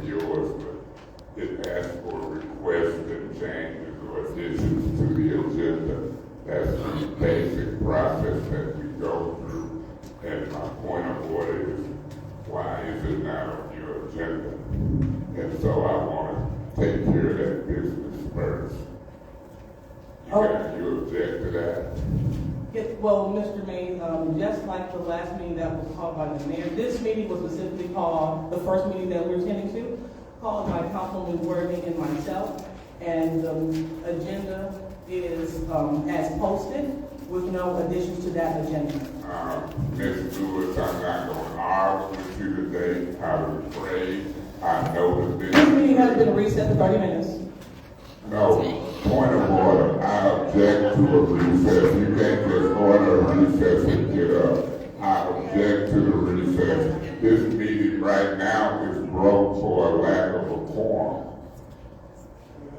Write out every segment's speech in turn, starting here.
yours, but it asks for requests and changes or additions to the agenda. That's the basic process that we go through. And my point of order is, why is it not on your agenda? And so I want to take care of that business first. You object to that? Well, Mr. Mays, just like the last meeting that was called by the mayor, this meeting was specifically called, the first meeting that we were attending to, called by Councilman Worthing and myself, and the agenda is as posted with no additions to that agenda. Ms. Lewis, I'm not going to argue with you today. I'm afraid I know the business. This meeting has been reset for 30 minutes. No, point of order. I object to a recess. You can't just order a recess and get up. I object to the recess. This meeting right now is broke for a lack of a quorum.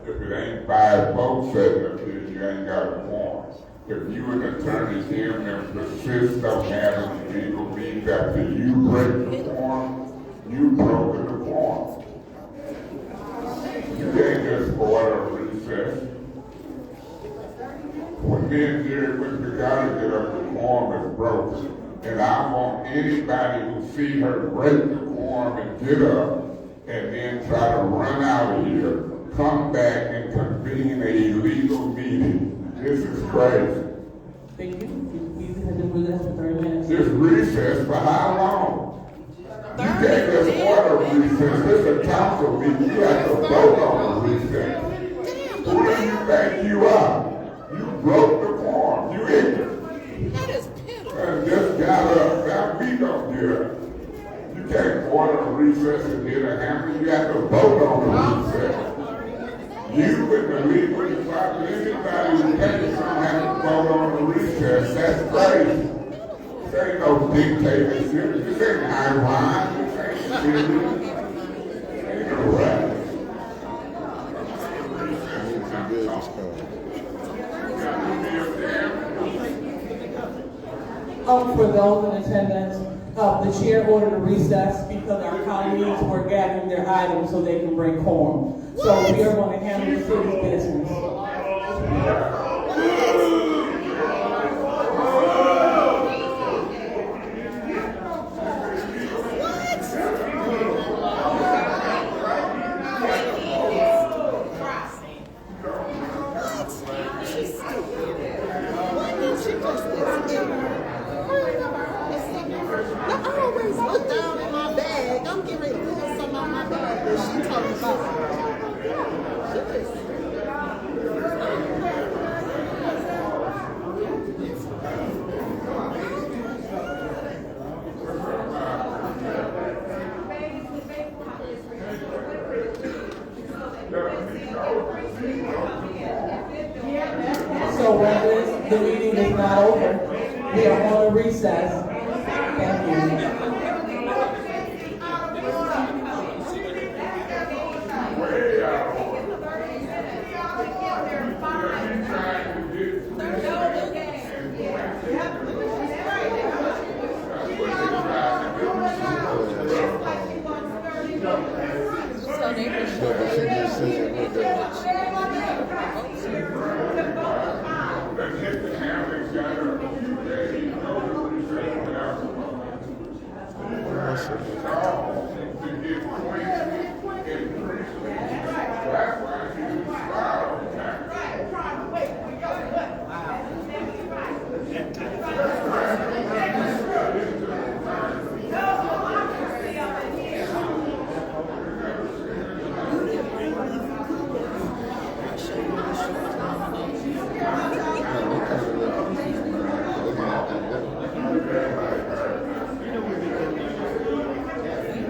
If it ain't 5 folks sitting up here, you ain't got a quorum. If you an attorney here and persist on having legal meetings after you break the quorum, you broken the quorum. You can't just order a recess. When me and Jerry went to gotta get up, the quorum is broken. And I want anybody who see her break the quorum and get up and then try to run out of here, come back and convene a legal meeting. This is crazy. Thank you. We have been recessed for 30 minutes. This recess for how long? You can't just order a recess. This is a council meeting. You have to vote on the recess. Who do you think you are? You broke the quorum. You ignorant. That is pitiful. And just got up. Now we don't get up. You can't order a recess and get a hammer. You have to vote on the recess. You and the legal department, anybody who thinks don't have to vote on the recess, that's crazy. This ain't no dictatorship. This ain't Iran. This ain't Syria. Ain't no right. For those in attendance, the chair ordered a recess because our colleagues were gathering their items so they can bring quorum. So we are going to handle the city's business. So the meeting is not over. We are on a recess. Thank you.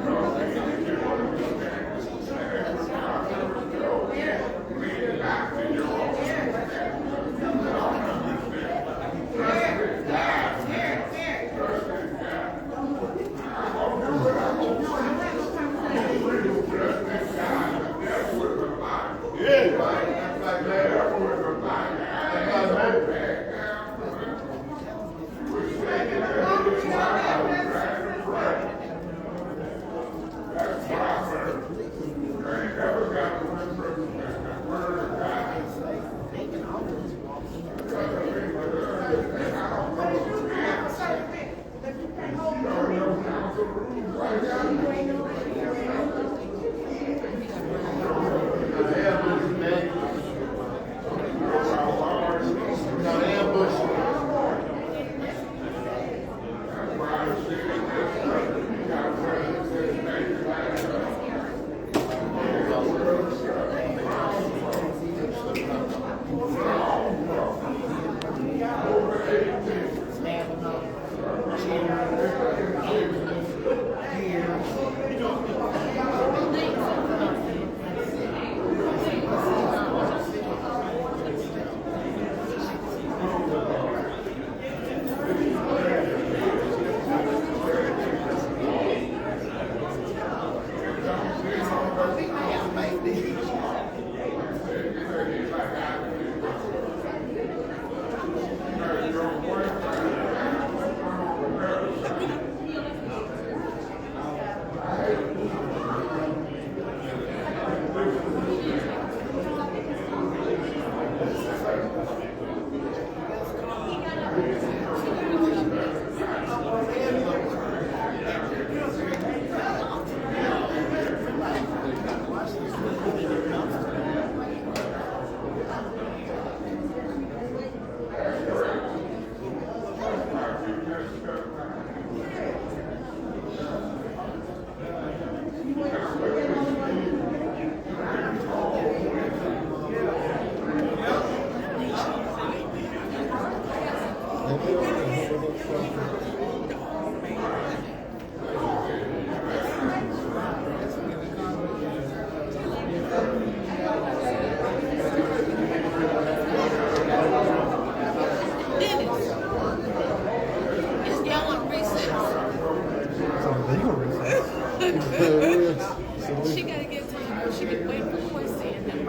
She gotta give time. She can wait for Quincy and then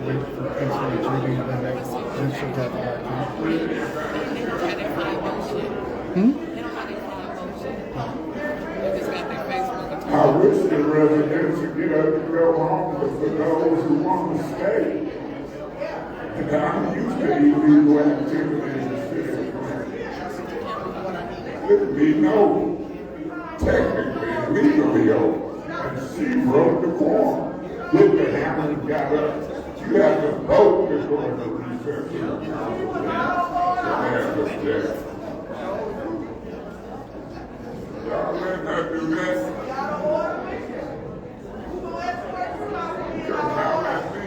Wait for Quincy and Judy, and then she'll talk about you. they don't have their 5-0 shit. They don't have their 5-0 shit. They just got their Facebook account. I wish the residents would get up and go home, but for those who want to stay, and I'm used to illegal activity in the city. Let me know, technically, legally open. And she broke the quorum. Get the hammer and got up. You have to vote to go into recess. You have to stay. Y'all let her do that. Come out at me.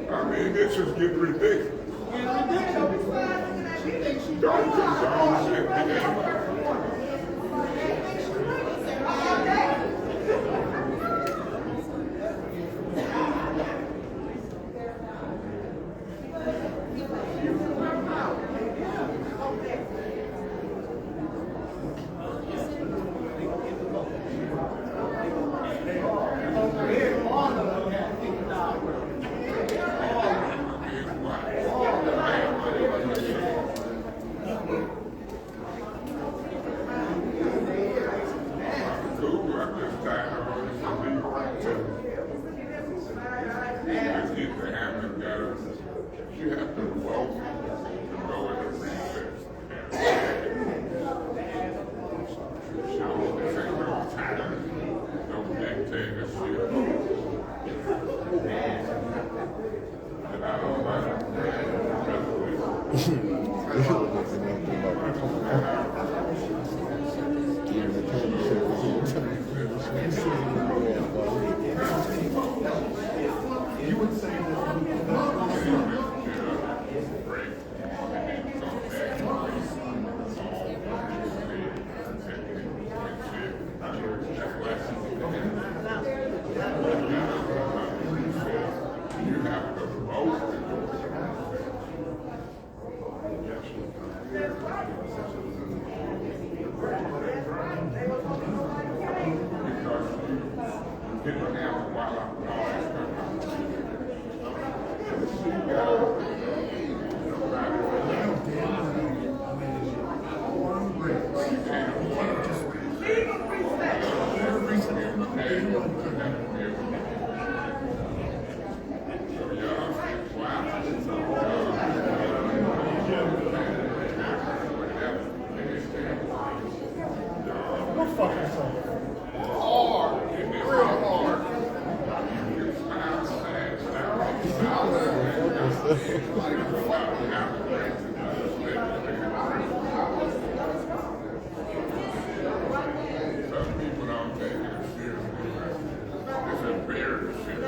I mean, this is getting ridiculous. Don't condone shit today. You have to vote to go into recess. This ain't no time, no dictatorship. And I don't like You would say that. You have to vote. Because you have while I'm Some people don't take it seriously. It's embarrassing.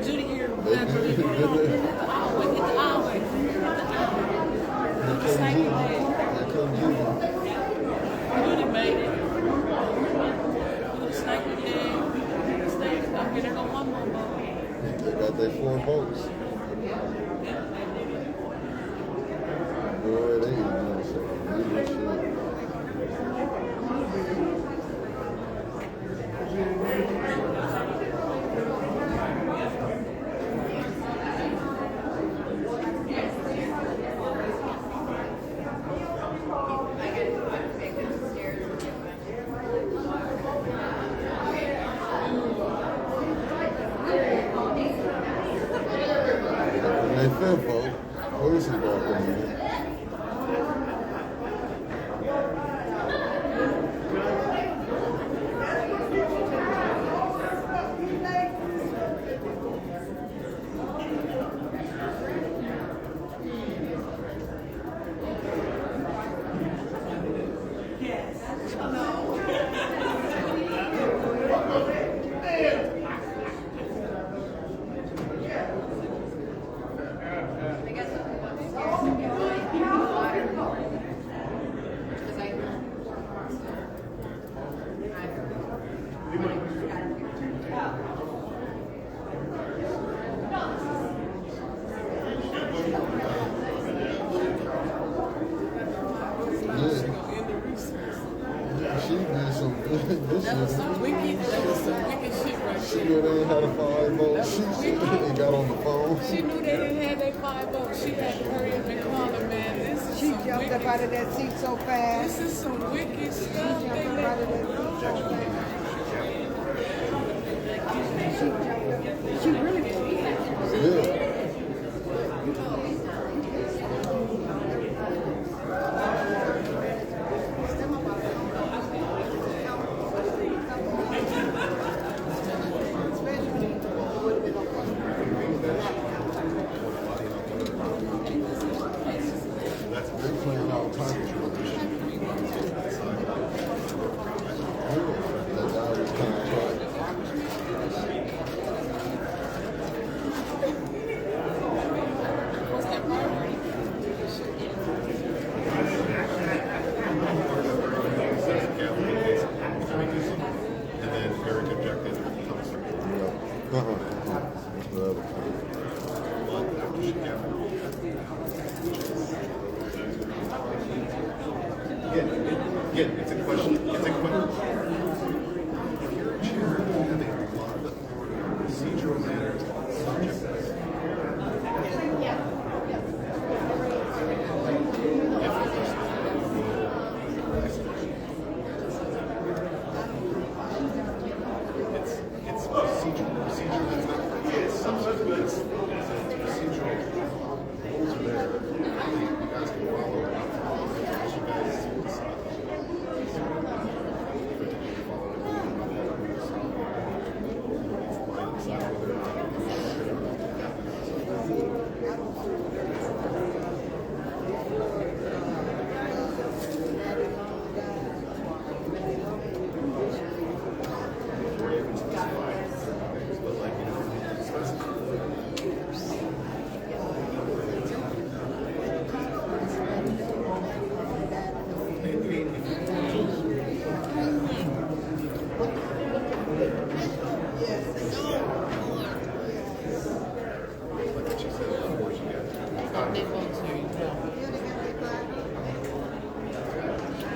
Judy here. Always. Judy made it. Snake the day. I'm getting on one more boat. They got their 4 boats. Boy, they ain't doing some really shit. They fell, folks. Police is walking in. She did some Wicked shit right She knew they ain't had a 5 vote. She got on the phone. She knew they didn't have their 5 votes. She had to hurry up and call them, man. This is She some jumped up wicked, out of that seat so fast. this is some wicked stuff. She They jumped up out of let that seat so fast. She really did. Yeah. They playing all kinds of shit. That guy was kind of like, what's that priority? And then Eric objected. what's the other thing? But after she gathered. Again, it's a question. It's a question. If you're a chair, you have a lot of authority on procedural matters, subject matter. It's procedural that's not, it's substantive, it's procedural rules are there. You guys can follow it. You guys decide.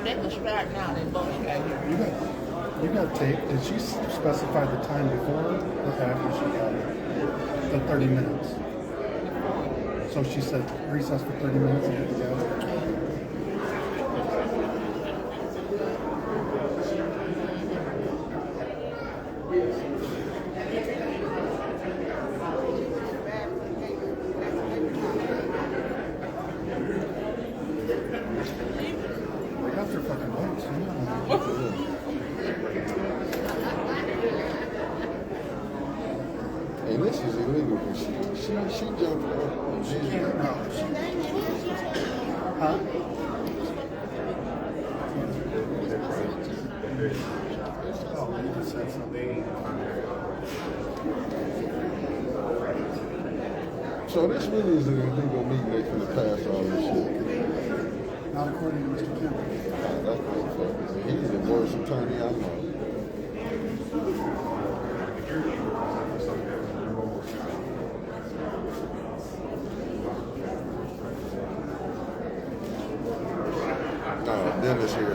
They can start now. They both got here. You got tape. Did she specify the time before or after she got it? The 30 minutes. So she said recess for 30 minutes and get together. They got their fucking rights, you know. And this is illegal, but she jumped up and She can't, no. Huh? Oh, you just said something. So this really is an illegal meeting. They finna pass all this shit. Not according to Mr. Kemp. That's motherfucker. He's the worst attorney I know. No, Dennis here,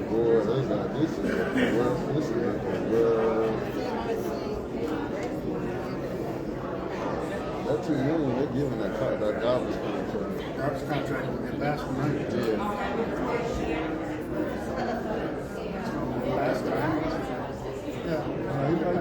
boy, they got this is the worst. This is the worst. That's too young. They're giving that garbage contract. Garbage contract will get last night. Yeah. Last time. Yeah. No, you got it.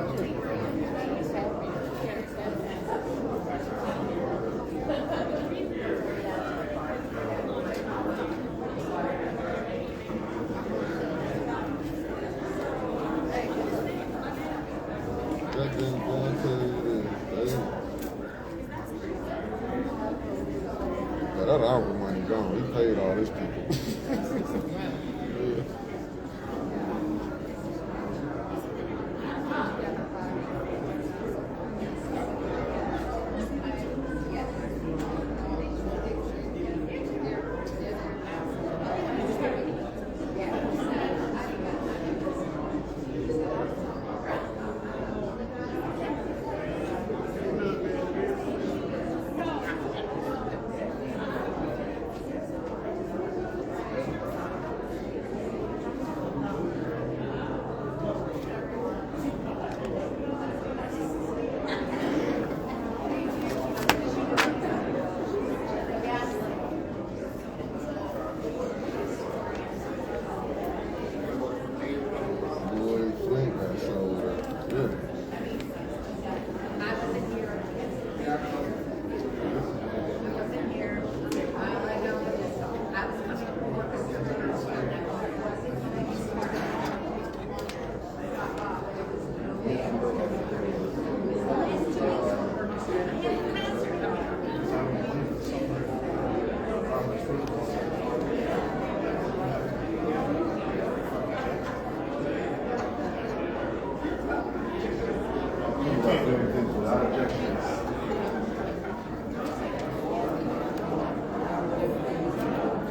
That thing going to that our money gone. He paid all his people. Yeah. Boy, Flint got sold up. Really.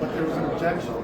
But there was an objection.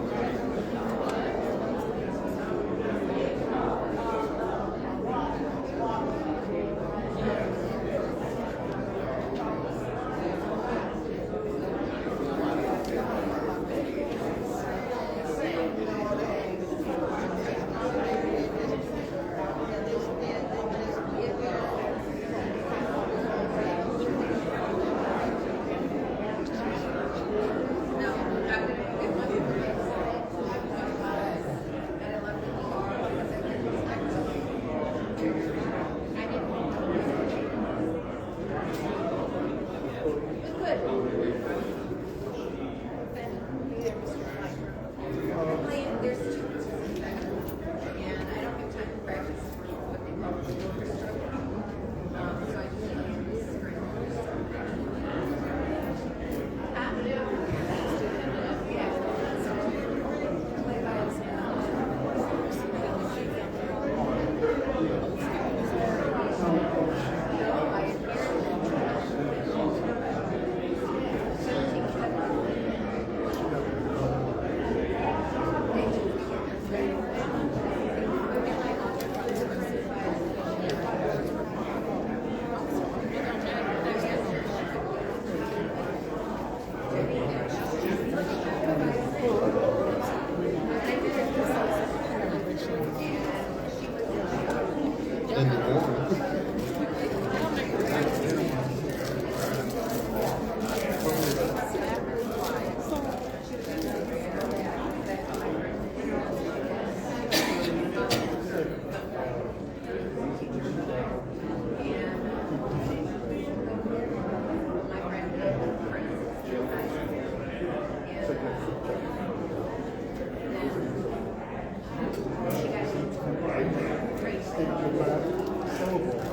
take the last syllable.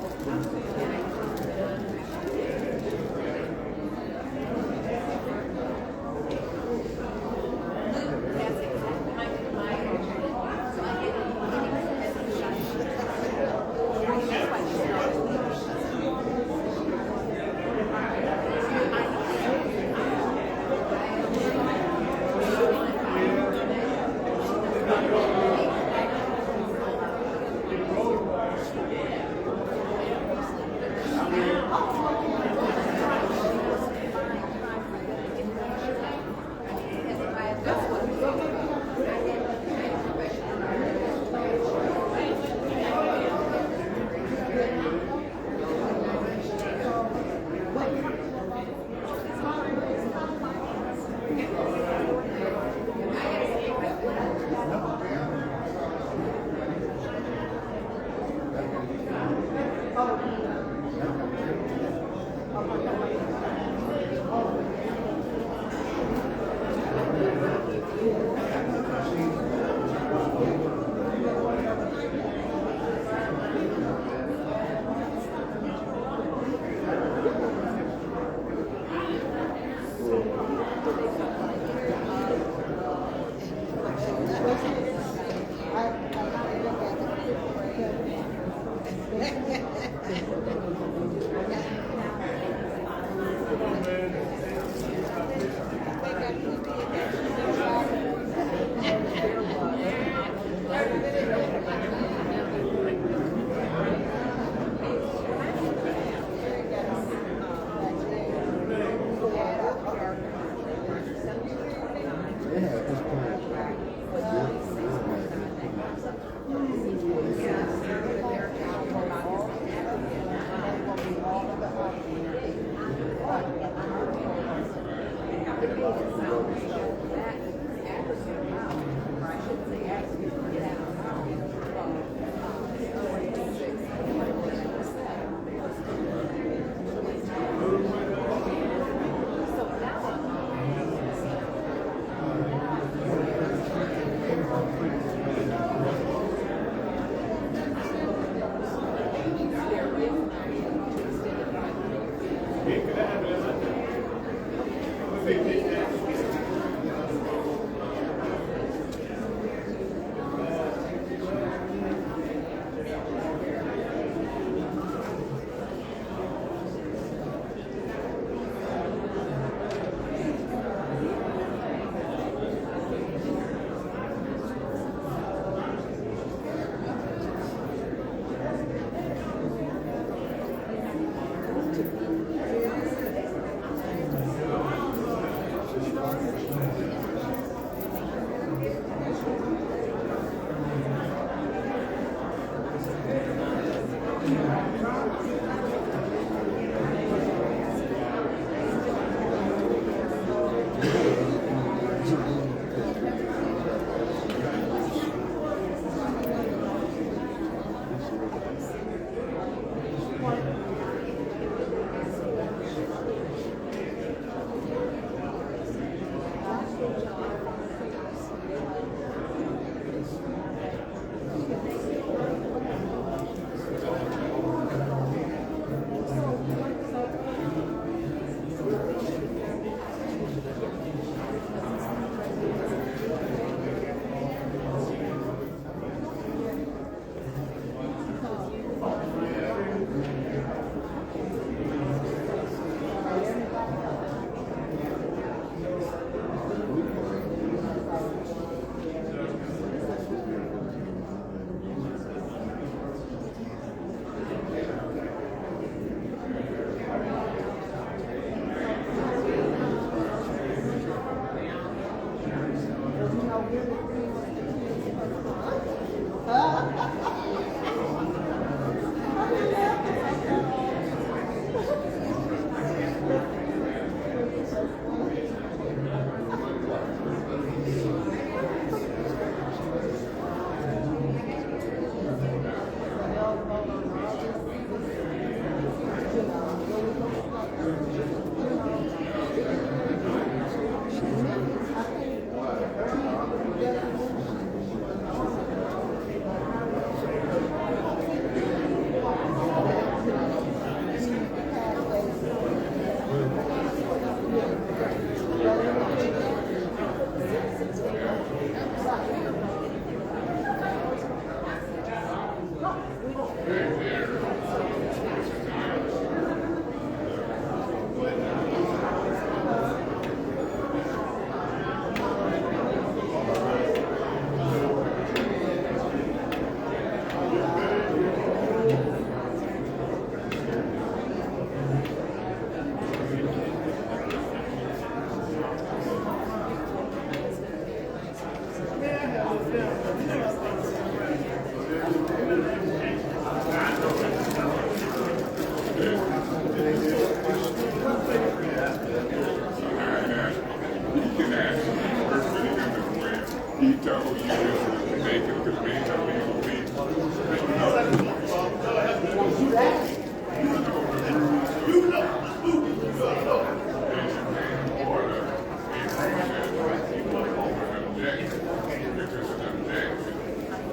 He told you to make it to be a legal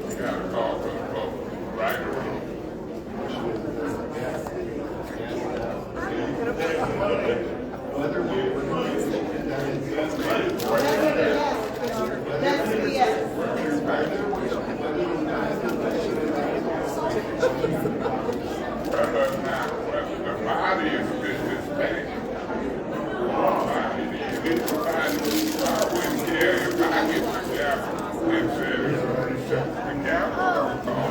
you gotta call for the vote, right or wrong. The body is a business thing. I wouldn't care if I get the gavel and said the gavel don't call.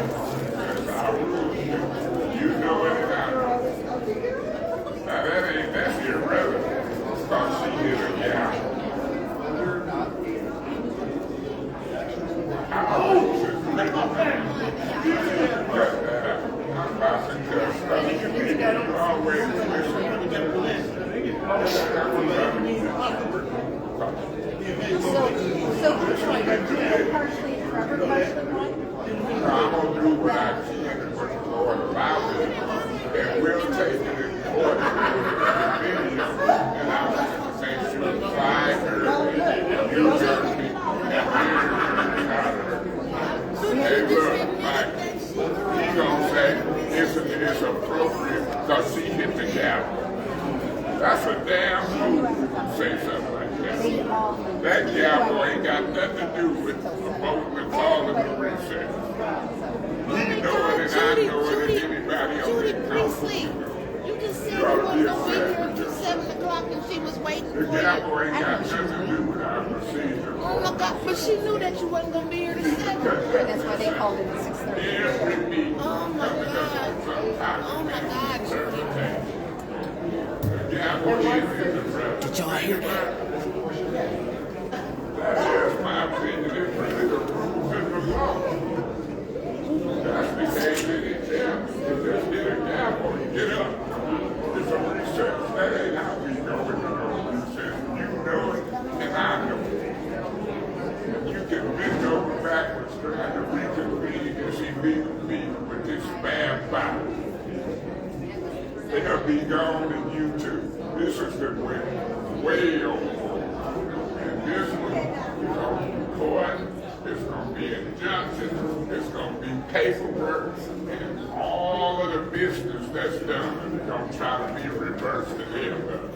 That's our rule. You know it and I know it. Now that's irrelevant because she hit a gavel. How old is this little man? I'm about to tell you always listen to the police. So which one? Do partially forever partially one? I'm going to do what I can and what the Lord allows me to, and we'll take it in court and I'll make sure the flag you heard me hey, look, Mike, he's going to say it's appropriate because she hit the gavel. That's a damn fool to say something like that. That gavel ain't got nothing to do with voting and calling the recess. You know it and I know it and anybody else in council. You just said you wasn't going to be here until 7 o'clock and she was waiting for you. The gavel ain't got nothing to do with our procedure. Oh my God, but she knew that you wasn't going to be here till 7. That's why they called it 6:30. Every meeting. Oh my God. Oh my God, Judy. Did y'all hear that? That is my opinion. It's really the rules and the law. That's the case in it. You just get a gavel, you get up. It's a recess. That ain't how we go with the recess. You know it, and I know it. You can bend over backwards trying to reconvene this illegal meeting with this bad body. They'll be gone and you too. This is the way overboard. And this one, you know, court, it's going to be injunctions, it's going to be paperwork, and all of the business that's done is going to try to be reversed to them.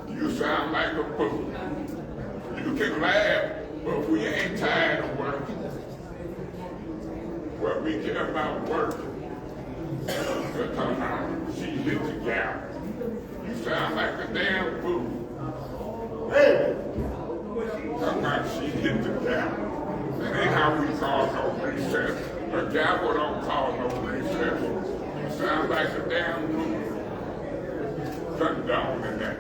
You sound like a fool. You can laugh, but we ain't tired of working. What we care about working. She hit the gavel. You sound like a damn fool. Hey! Sometimes she hit the gavel. That ain't how we call no recess. A gavel don't call no recess. You sound like a damn fool. Condone in that.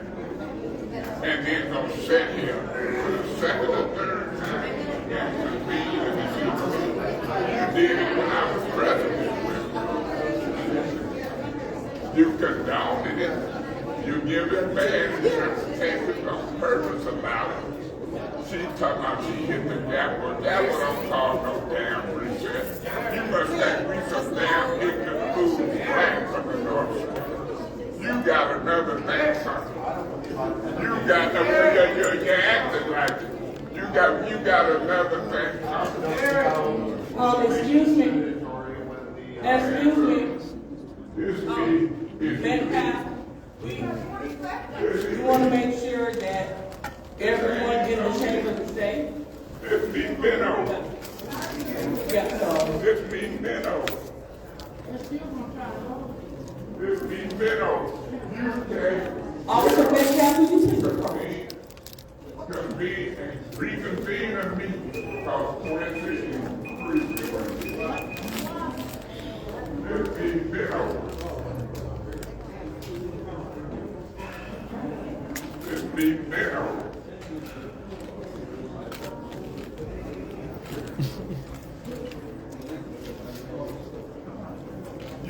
And then gonna sit here for the second or third time and convene in the meeting. You did it when I was president. You condoned it. You give it bad interpretations on purpose about it. She talking about she hit the gavel. Gavel don't call no damn recess. You must think we some damn ignorant fools back from the north side. You got another thing coming. You got no, you're acting like it. You got another thing coming. Excuse me. Excuse me. This meeting is you want to make sure that everyone in the chamber is safe? this meeting been over. Yes, so. This meeting been over. This meeting been over. You can't Officer Metcalf, will you take the phone? convene and reconvene a meeting because Flint City is This meeting been over. This meeting been over.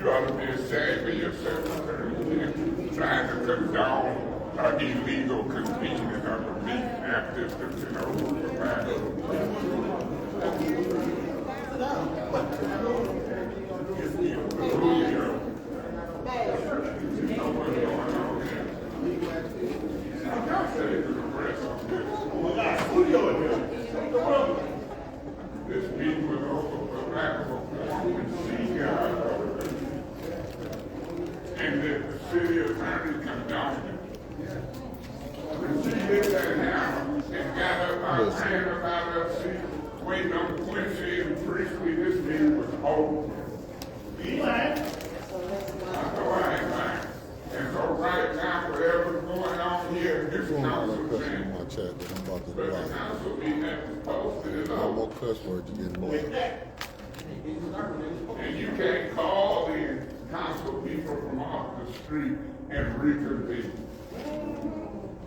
You ought to be ashamed of yourself, sir. Trying to condone illegal convening of a meeting after the, this meeting was over for lack of a and the city attorney condoned it. When she hit that hammer and got up out saying about her seat, waiting on Quincy and Priestley, this meeting was over. He lying. I know I ain't lying. And so right now, whatever's going on here, this council thing, my chat that I'm about to but the block. council meeting that was posted is No over. more cuss words, you get more. And you can't call in council people from off the street and reconvene.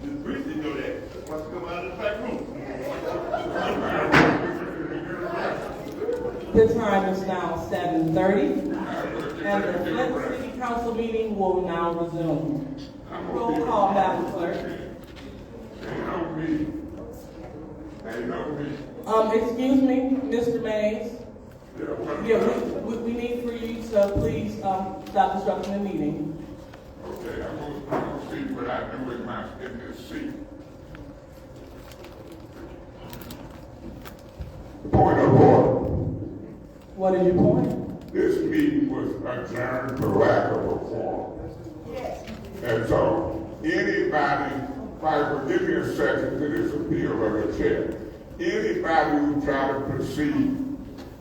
The priest didn't know that. What's come out of the back room? The time is now 7:30, and the Flint City Council meeting will now resume. Roll call, Madam Clerk. Ain't no me. Ain't no me. Excuse me, Mr. Mays. Yeah, what? Yeah, we need for you to please stop disrupting the meeting. Okay, I'm gonna see what I do in this seat. Point of order. What is your point? This meeting was adjourned for lack of a quorum. And so, anybody, Piper, give me a second to this appeal of the chair. Anybody who try to proceed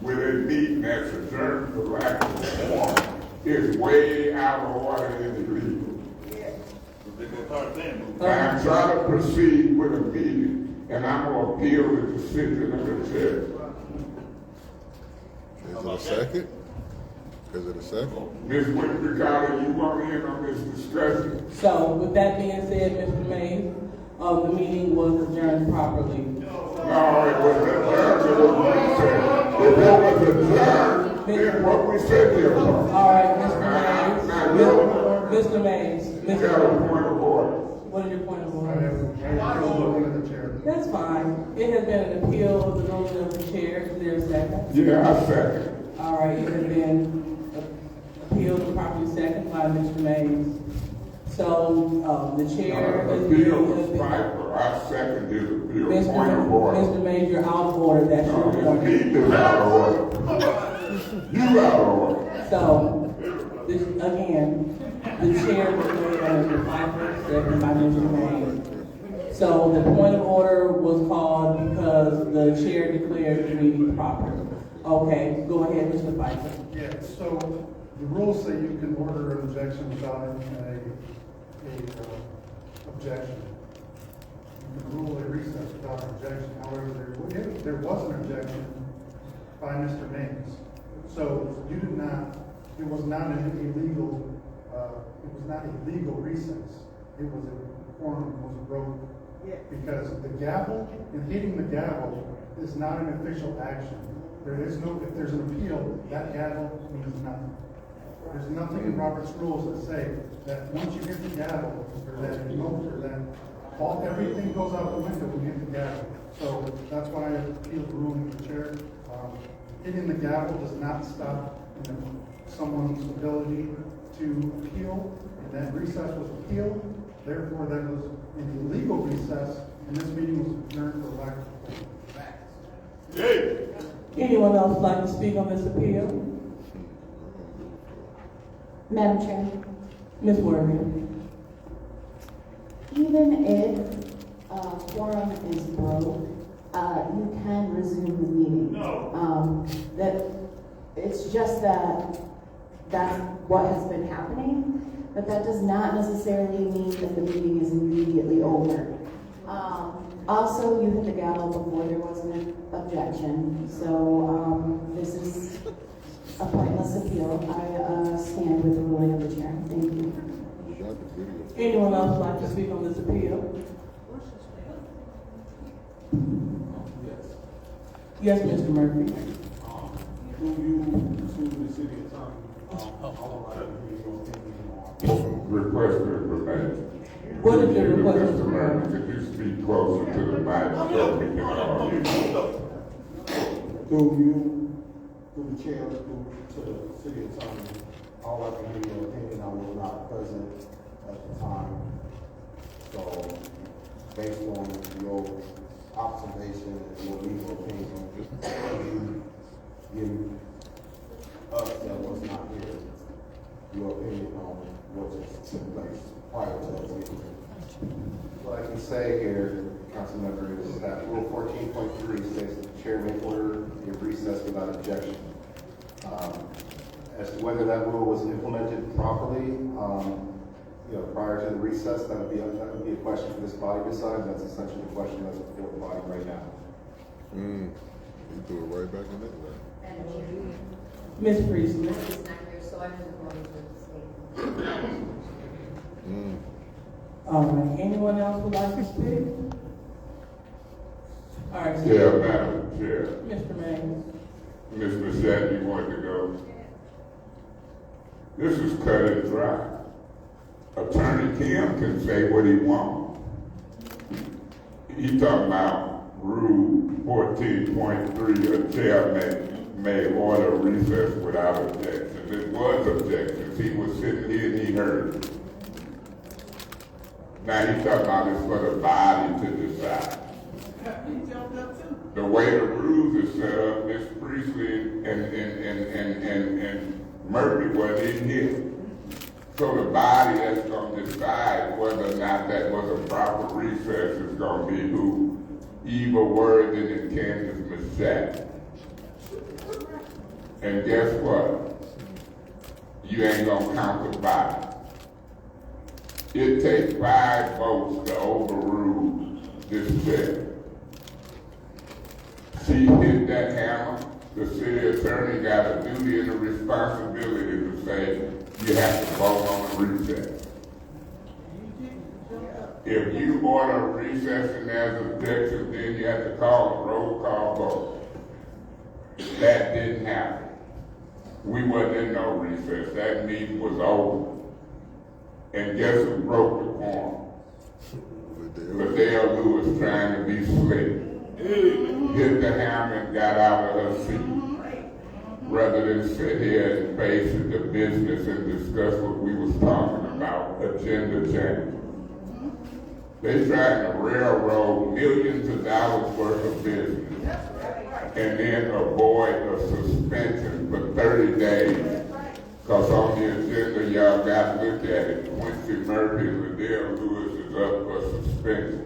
with a meeting that's adjourned for lack of a quorum is way out of order and illegal. I'm trying to proceed with a meeting, and I'm going to appeal the decision of the chair. Is it a second? Is it a second? Ms. Whitaker, you want in on this discussion? So, with that being said, Mr. Mays, the meeting was adjourned properly. No, it was adjourned to what we said. If it was adjourned, then what we said here. All right, Mr. Mays. Mr. Mays. You got a point of order. What is your point of I order? have one of the chair. That's fine. It has been an appeal of the ruling of the chair. Is there a second? Yeah, I second. All right, it has been appealed and properly seconded by Mr. Mays. So, the chair The is bill was Piper. I seconded the bill. Point of order. Mr. Mays, you're out of order. That's your This point. meeting is out of order. You out of order. So, again, the chair was made under Piper, seconded by Mr. Mays. So the point of order was called because the chair declared the meeting proper. Okay, go ahead, Mr. Piper. Yeah, so the rules say you can order an objection without a objection. You can rule a recess without objection. However, there was an objection by Mr. Mays. So you did not, it was not a legal recess. It was a quorum was broken. Because the gavel, and hitting the gavel is not an official action. There is no, if there's an appeal, that gavel means nothing. There's nothing in Robert's rules that say that once you hit the gavel, or that emote, or that everything goes out the window when you hit the gavel. So that's why I appealed the ruling of the chair. Hitting the gavel does not stop someone's ability to appeal, and that recess was appealed. Therefore, that was an illegal recess, and this meeting was adjourned for lack of quorum. Anyone else like to speak on this appeal? Madam Chair, Ms. Worthy. even if quorum is broke, you can resume the meeting. No. That it's just that that's what has been happening, but that does not necessarily mean that the meeting is immediately over. Also, you hit the gavel before there was an objection, so this is a pointless appeal. I stand with the ruling of the chair. Thank you. Anyone else like to speak on this appeal? Yes, Mr. Murphy. Through you to the city attorney, I want Request to remain. What is your request, Mr. Murphy, could you speak closer to the mic so we can all hear you? Through you, through the chair, to the city attorney, all I can hear your opinion, I was not present at the time. So, based on your observation and your legal opinion, you give us that was not here, your opinion on what just took place prior to that meeting. What I can say here, council member, is that Rule 14.3 states that the chair may order a recess without objection. As to whether that rule was implemented properly, prior to the recess, that would be a question for this body to decide. That's essentially the question that's before the body right now. You threw it right back in there. Ms. Priestley. All right, anyone else would like to speak? All right, Yeah, Madam Chair. Mr. Mays. Ms. Machette, you want to go? This is cut and dry. Attorney Kim can say what he wants. He talking about Rule 14.3, a chair may order recess without objections. It was objections. He was sitting here and he heard it. Now he's talking about it's for the body to decide. The way the rules are set up, Ms. Priestley and Murphy wasn't in here. So the body that's going to decide whether or not that was a proper recess is going to be who? Eva Worthing and Candace Machette. And guess what? You ain't going to count the body. It takes 5 votes to overrule this chair. She hit that hammer. The city attorney got a duty and a responsibility to say, you have to vote on the recess. If you order a recess and there's objection, then you have to call a roll call vote. That didn't happen. We wasn't in no recess. That meeting was over. And guess who broke the quorum? Liddell Lewis trying to be slick. Hit the hammer and got out of her seat. Rather than sit here and face the business and discuss what we was talking about, agenda change. They trying to railroad millions of dollars worth of business and then avoid a suspension for 30 days. Because on the agenda, y'all got to look at it. Quincy Murphy and Liddell Lewis is up for suspension.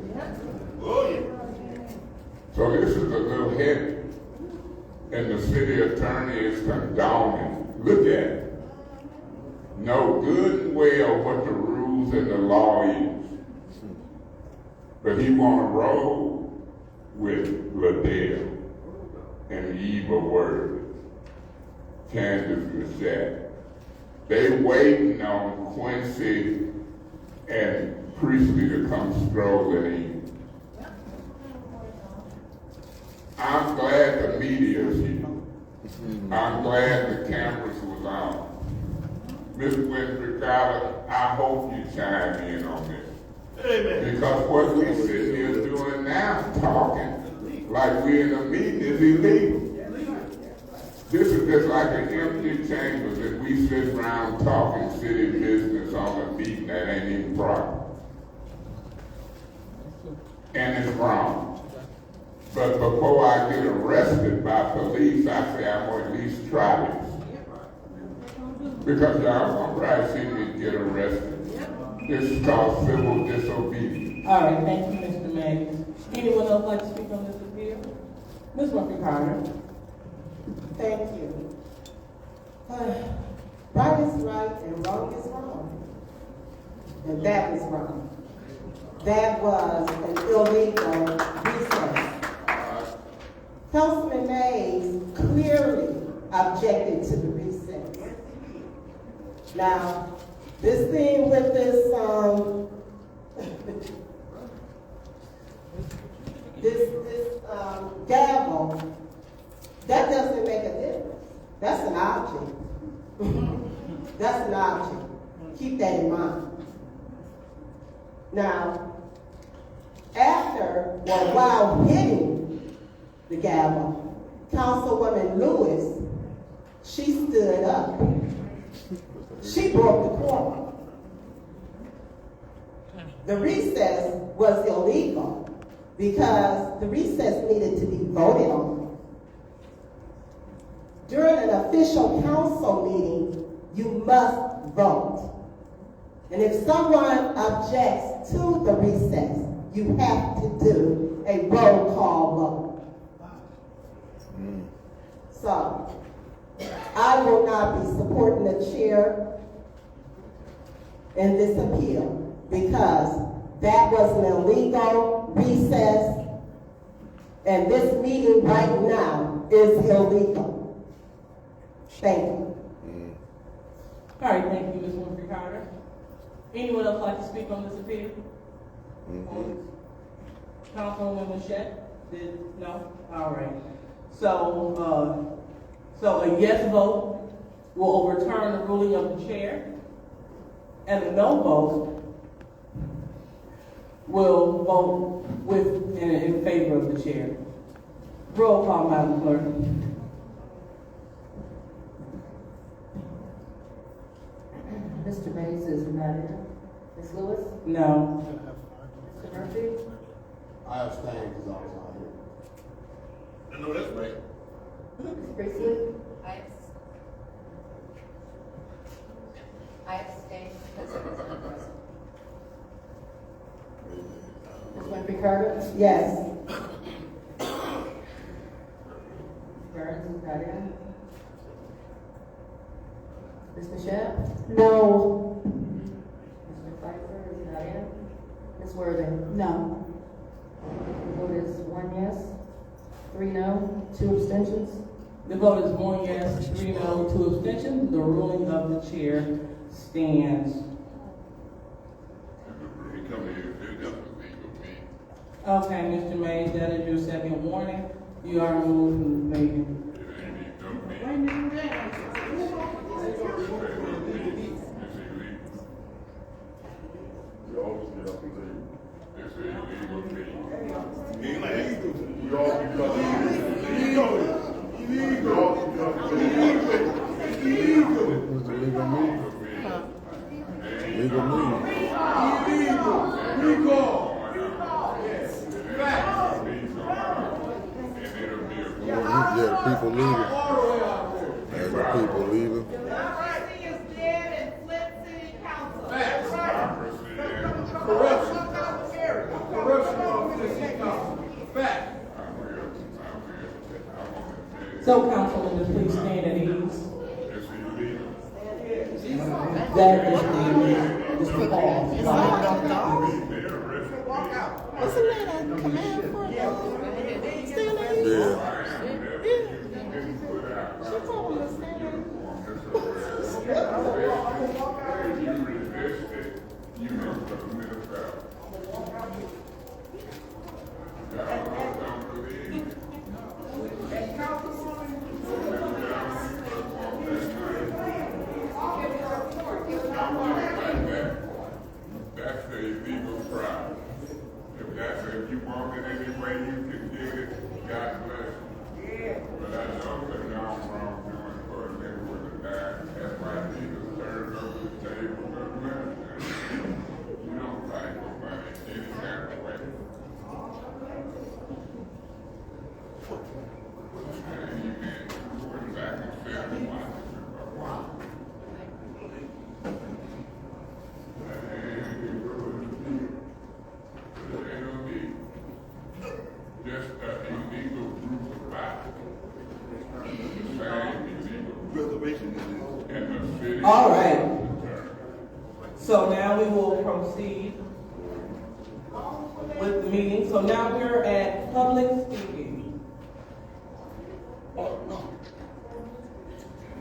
So this is a little heavy. And the city attorney is condoning. Look at it. Know good and well what the rules and the law is. But he want to roll with Liddell and Eva Word, Candace Machette. They waiting on Quincy and Priestley to come strolling in. I'm glad the media's here. I'm glad the cameras was on. Ms. Winfrey Carter, I hope you chime in on this. Amen. Because what we sit here doing now, talking like we in a meeting, is illegal. This is just like an empty chamber that we sit around talking city business on a meeting that ain't even proper. And it's wrong. But before I get arrested by police, I say I'm going to at least try this. Because y'all gonna probably see me get arrested. This is called civil disobedience. All right, thank you, Mr. Mays. Anyone else like to speak on this appeal? Ms. Murphy Carter. Thank you. Right is right and wrong is wrong. And that is wrong. That was an illegal recess. Councilman Mays clearly objected to the recess. Now, this thing with this gavel, that doesn't make a difference. That's an object. That's an option. Keep that in mind. Now, after or while hitting the gavel, Councilwoman Lewis, she stood up. She broke the quorum. The recess was illegal because the recess needed to be voted on. During an official council meeting, you must vote. And if someone objects to the recess, you have to do a roll call vote. So, I will not be supporting the chair in this appeal because that was an illegal recess, and this meeting right now is illegal. Thank you. All right, thank you, Ms. Winfrey Carter. Anyone else like to speak on this appeal? Councilwoman Shett? No? All right. So a yes vote will overturn the ruling of the chair, and a no vote will vote in favor of the chair. Roll call, Madam Clerk. Mr. Mays is not here. Ms. Lewis? No. Mr. Murphy? I abstain because I was not here. I know that's right. Ms. Priestley? I abstain because I was not present. Ms. Winfrey Carter? Yes. Burns is not here. Ms. Michelle? No. Mr. Pfeiffer is not in. Ms. Worthing? No. The vote is 1 yes, 3 no, 2 abstentions. The vote is 1 yes, 3 no, 2 abstentions. The ruling of the chair stands. Okay, Mr. Mays, that is your second warning. You are removed from the meeting. People leaving. As the people leaving. Democracy is dead in Flint City Council. Corruption on the city council. Fact. So, Councilwoman, please stand at ease. That is the pause. Isn't that a command for stand at ease? Yeah. She told him to stand at That's the illegal crime. If you want it any way you can get it, God bless you. But I know that I'm wrong doing for a nigga with a dime. That's why Jesus turned over the table of medicine. You don't fight nobody any kind of way. And you can put it back and say, I want it. Just an illegal group of violence. The same illegal reservation in the city. All right. So now we will proceed with the meeting. So now we're at public speaking.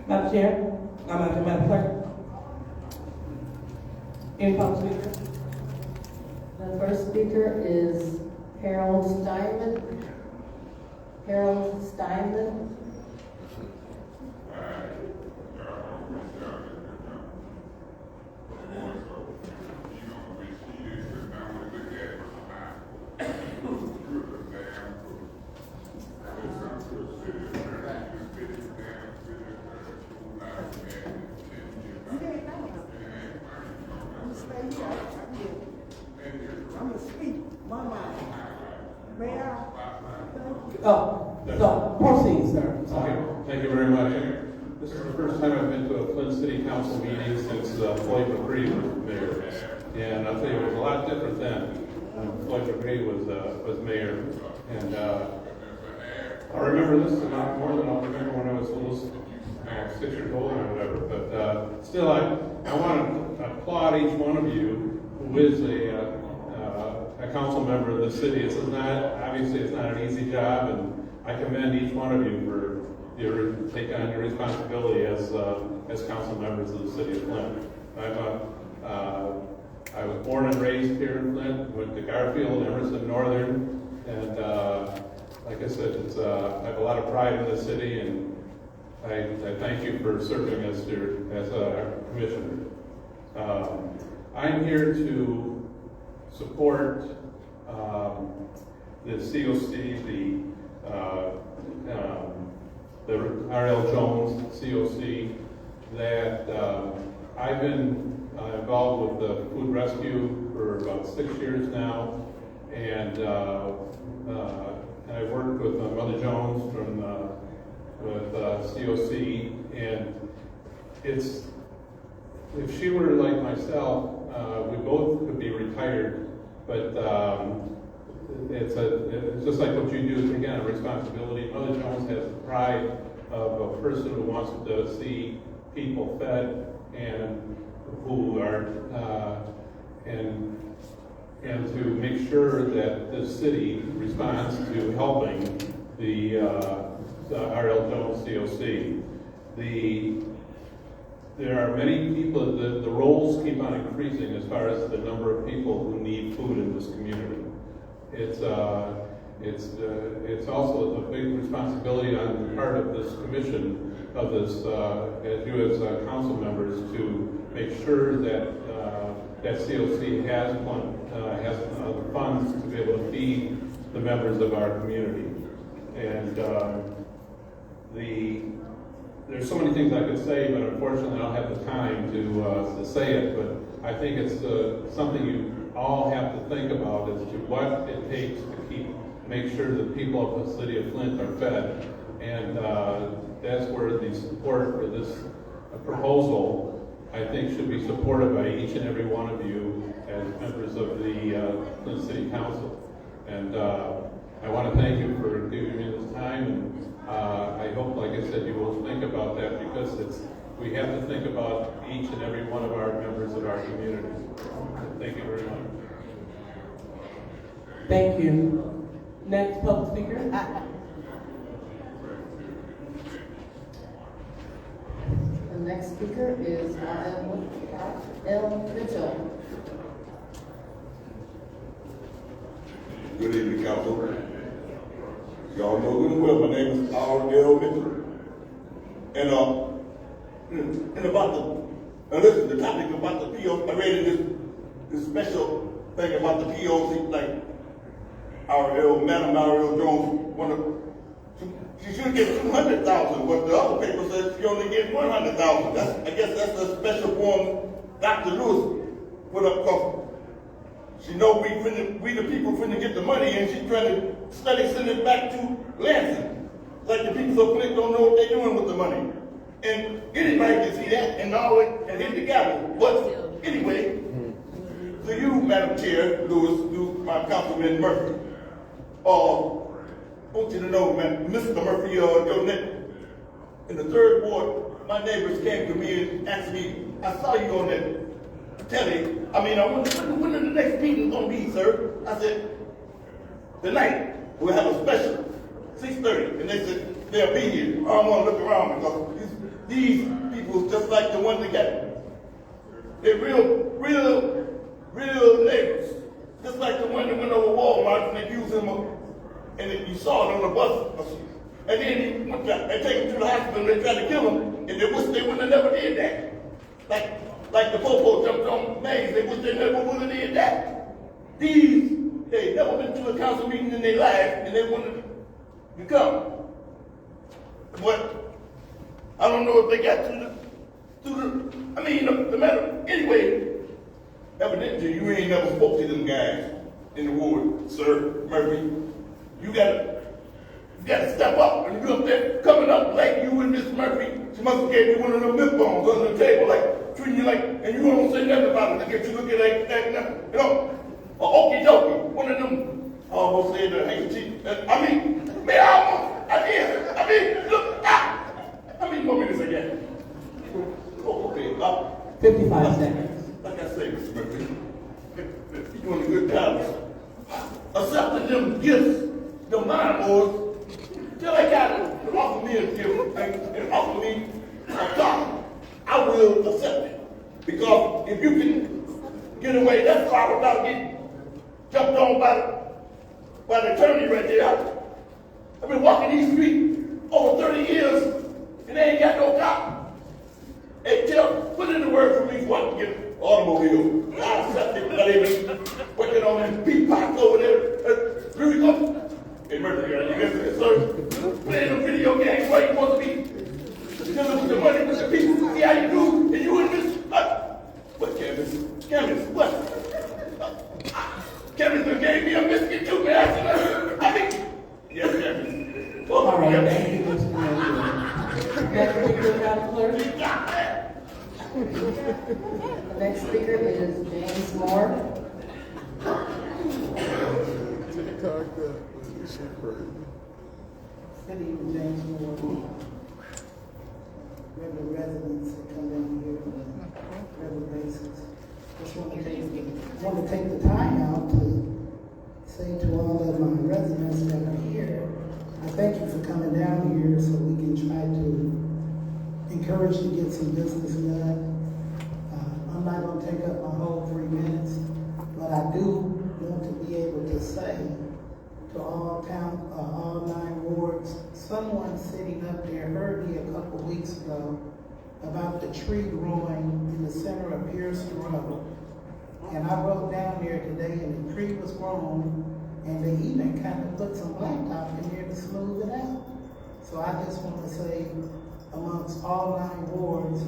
Madam Chair, Madam Clerk. Any public speaker? The first speaker is Harold Steinman. Harold Steinman. I'm gonna speak my mind. May I? So, proceed, sir. Sorry. Thank you very much. This is the first time I've been to a Flint City Council meeting since Floyd McCree was mayor. And I'll tell you, it was a lot different then when Floyd McCree was mayor. And I remember this a lot more than I'll remember when I was a little 6 years old or whatever. But still, I want to applaud each one of you who is a council member of the city. It's not an easy job, and I commend each one of you for take on your responsibility as council members of the city of Flint. I was born and raised here in Flint, went to Garfield, Emerson Northern, and like I said, I have a lot of pride in the city, and I thank you for serving as a commissioner. I'm here to support the COC, the R.L. Jones COC, that I've been involved with the food rescue for about 6 years now, and I worked with Mother Jones with COC, and if she were like myself, we both could be retired, but it's just like what you do, again, a responsibility. Mother Jones has the pride of a person who wants to see people fed and who are, and to make sure that the city responds to helping the R.L. Jones COC. There are many people, the roles keep on increasing as far as the number of people who need food in this community. It's also a big responsibility on the part of this commission, of this, as you as council members, to make sure that that COC has the funds to be able to feed the members of our community. And there's so many things I could say, but unfortunately I don't have the time to say it. But I think it's something you all have to think about as to what it takes to make sure the people of the city of Flint are fed. And that's where the support for this proposal, I think, should be supported by each and every one of you as members of the Flint City Council. And I want to thank you for giving me this time, and I hope, like I said, you will think about that, because we have to think about each and every one of our members of our community. Thank you very much. Thank you. Next public speaker. The next speaker is L. Mitchell. Good evening, council. Y'all know good and well, my name is R.L. Mitchell. And about listen, the topic about the PO, I read this special thing about the POC, like Madam R.L. Jones, she should get 200,000, but the other paper says she only gets 100,000. I guess that's a special form Dr. Lewis put up, because she know we the people finna get the money, and she's trying to send it back to Lansing. Like the people of Flint don't know what they're doing with the money. And anybody can see that and hit the gavel. But anyway, to you, Madam Chair, Lewis, to my Councilman Murphy, I want you to know, man, Mr. Murphy, in the third ward, my neighbors came to me and asked me, I saw you on that telly. I when the next meeting gonna be, sir? I said, tonight we'll have a special, 6:30. And they said, they'll be here. I don't want to look around, because these people, just like the ones that got it, they're real neighbors. Just like the one that went over Walmart and they used him and then you saw it on the bus. And then they take him to the hospital and they tried to kill him, and they wish they wouldn't have never did that. Like the Popo jumped on Maze, they wish they never would have did that. They never been to a council meeting in their life, and they wanted to come. But I don't know if they got the matter. Anyway, evidently you, you ain't never spoke to them guys in the ward, sir, Murphy. You gotta step up. And you up there coming up like you and Miss Murphy. She must have gave you one of them lip balms under the table, like treating you like, and you don't say nothing about it. Look at you looking like nothing, you know, a okie dokie, one of them. I almost said the handkerchief. I mean, look, how many more minutes again? Oh, okay, 55 seconds. Like I say, Mr. Murphy, you're doing a good job. Accepting them gifts, them mind-boards, till they got to offer me a gift and offer me a car, I will accept it. Because if you can get away, that's why I was about to get jumped on by the attorney right there. I've been walking these streets over 30 years and they ain't got no car. Hey, put in the word for me before I can get an automobile. I accept it, but I ain't working on them beat pots over there. Here we go. Hey, Murphy, you listen, sir? Playing a video game where you supposed to be dealing with the money with the people. See how you do? And you in this. What, Candace? Candace, what? Candace done gave me a biscuit too, man. I mean, yes, Candace. All right, thank you, Mr. Mayor. Next speaker, Madam Clerk. The next speaker is James Moore. Good evening, James Moore. Regular residents that come down here on a regular basis. Just want to take the time out to say to all of my residents that are here, I thank you for coming down here so we can try to encourage to get some business done. I'm not going to take up my whole 3 minutes, but I do want to be able to say to all 9 wards, someone sitting up there heard me a couple weeks ago about the tree growing in the center of Pearson Road. And I rode down there today and the tree was grown and they even kind of put some blacktop in there to smooth it out. So I just want to say amongst all 9 wards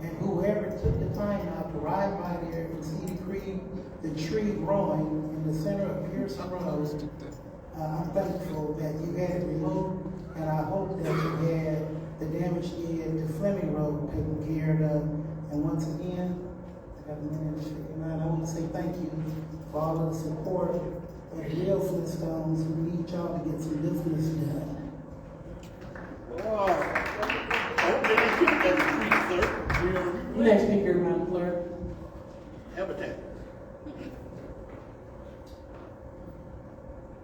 and whoever took the time out to ride by there and see the tree growing in the center of Pearson Road, I'm thankful that you had it removed, and I hope that you had the damage did to Fleming Road taken care of. And once again, I got a minute to figure out. I want to say thank you for all of the support of the real Flintstones. We need y'all to get some business done. Next speaker, Madam Clerk. Habitat.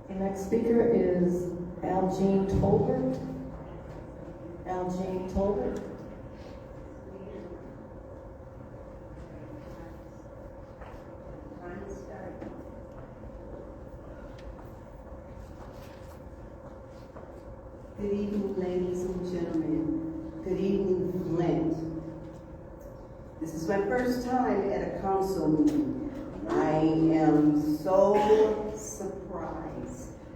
The next speaker is Algene Tolbert. Algene Tolbert. Good evening, ladies and gentlemen. Good evening, Flint. This is my first time at a council meeting. I am so surprised.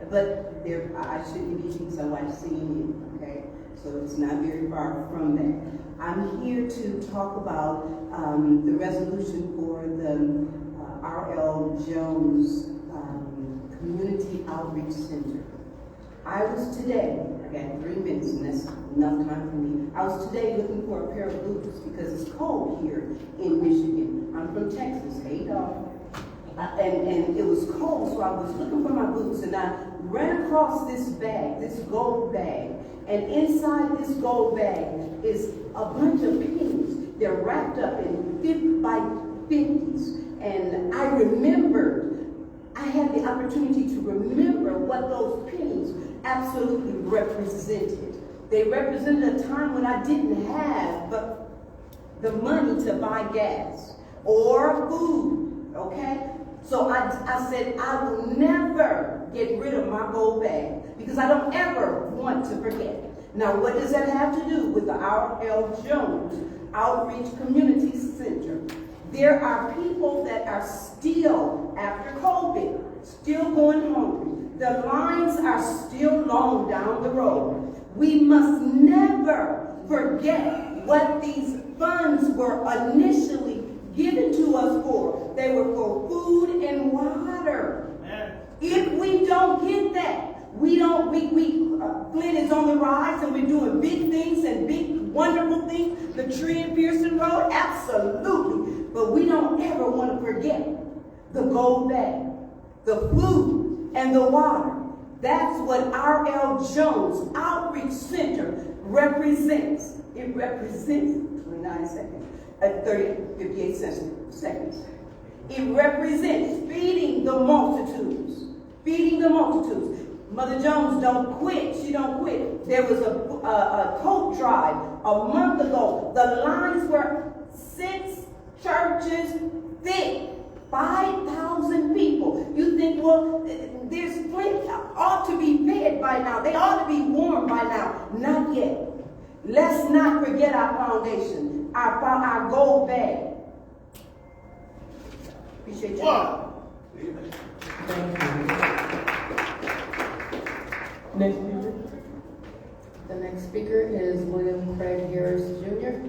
But I shouldn't be because I like seeing you, okay? So it's not very far from that. I'm here to talk about the resolution for the R.L. Jones Community Outreach Center. I was today, I got 3 minutes and that's enough time for me. I was today looking for a pair of boots because it's cold here in Michigan. I'm from Texas, hey dog. And it was cold, so I was looking for my boots and I ran across this bag, this gold bag. And inside this gold bag is a bunch of pennies. They're wrapped up in 50 by 50s. And I had the opportunity to remember what those pennies absolutely represented. They represented a time when I didn't have the money to buy gas or food, okay? So I said, I will never get rid of my gold bag because I don't ever want to forget. Now, what does that have to do with the R.L. Jones Outreach Community Center? There are people that are still, after COVID, still going hungry. The lines are still long down the road. We must never forget what these funds were initially given to us for? They were for food and water. If we don't get that, Flint is on the rise and we're doing big things and big wonderful things. The tree in Pearson Road, absolutely. But we don't ever want to forget the gold bag, the food, and the water. That's what R.L. Jones Outreach Center represents. It represents 29 seconds, 58 seconds. It represents feeding the multitudes. Feeding the multitudes. Mother Jones don't quit. She don't quit. There was a coat drive a month ago. The lines were 6 churches thick. 5,000 people. You think, well, there's Flint ought to be fed by now. They ought to be warm by now. Not yet. Let's not forget our foundation, our gold bag. Appreciate you. Thank you. Next speaker. The next speaker is William Craig Harris Jr.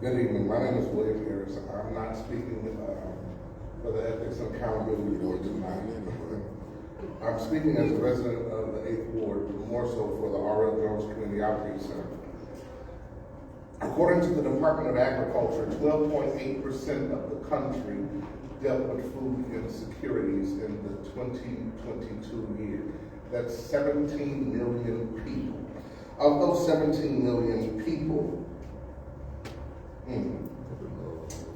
Good evening. My name is William Harris. I'm not speaking for the Ethics and Accountability Board tonight. I'm speaking as a resident of the 8th Ward, more so for the R.L. Jones Community Outreach Center. According to the Department of Agriculture, 12.8% of the country dealt with food insecurities in the 2022 year. That's 17 million people. Of those 17 million people,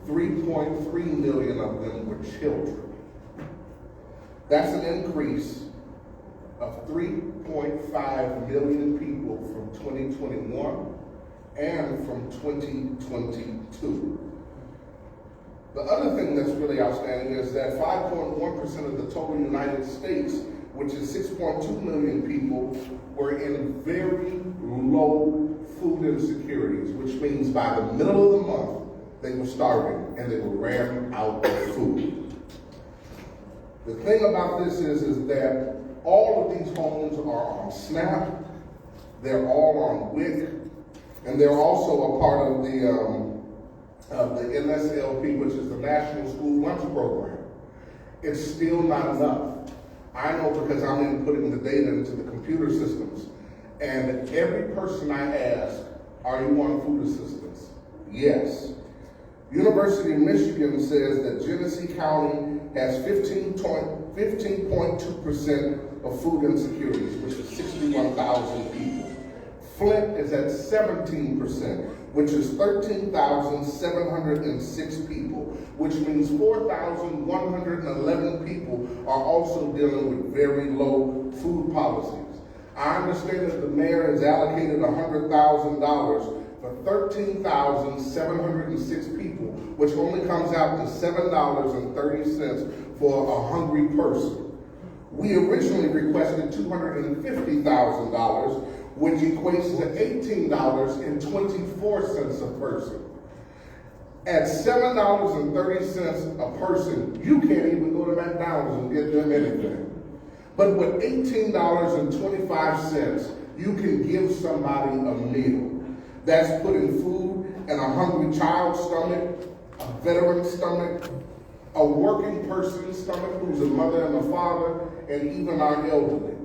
3.3 million of them were children. That's an increase of 3.5 million people from 2021 and from 2022. The other thing that's really outstanding is that 5.1% of the total United States, which is 6.2 million people, were in very low food insecurities, which means by the middle of the month, they were starving and they were ran out of food. The thing about this is that all of these homes are on SNAP, they're all on WIC, and they're also a part of the NSLP, which is the National School Lunch Program. It's still not enough. I know because I'm inputting the data into the computer systems, and every person I ask, are you on food assistance? Yes. University of Michigan says that Genesee County has 15.2% of food insecurities, which is 61,000 people. Flint is at 17%, which is 13,706 people, which means 4,111 people are also dealing with very low food policies. I understand that the mayor has allocated $100,000 for 13,706 people, which only comes out to $7.30 for a hungry person. We originally requested $250,000, which equates to $18.24 a person. At $7.30 a person, you can't even go to McDonald's and get them anything. But with $18.25, you can give somebody a meal. That's putting food in a hungry child's stomach, a veteran's stomach, a working person's stomach who's a mother and a father, and even our elderly.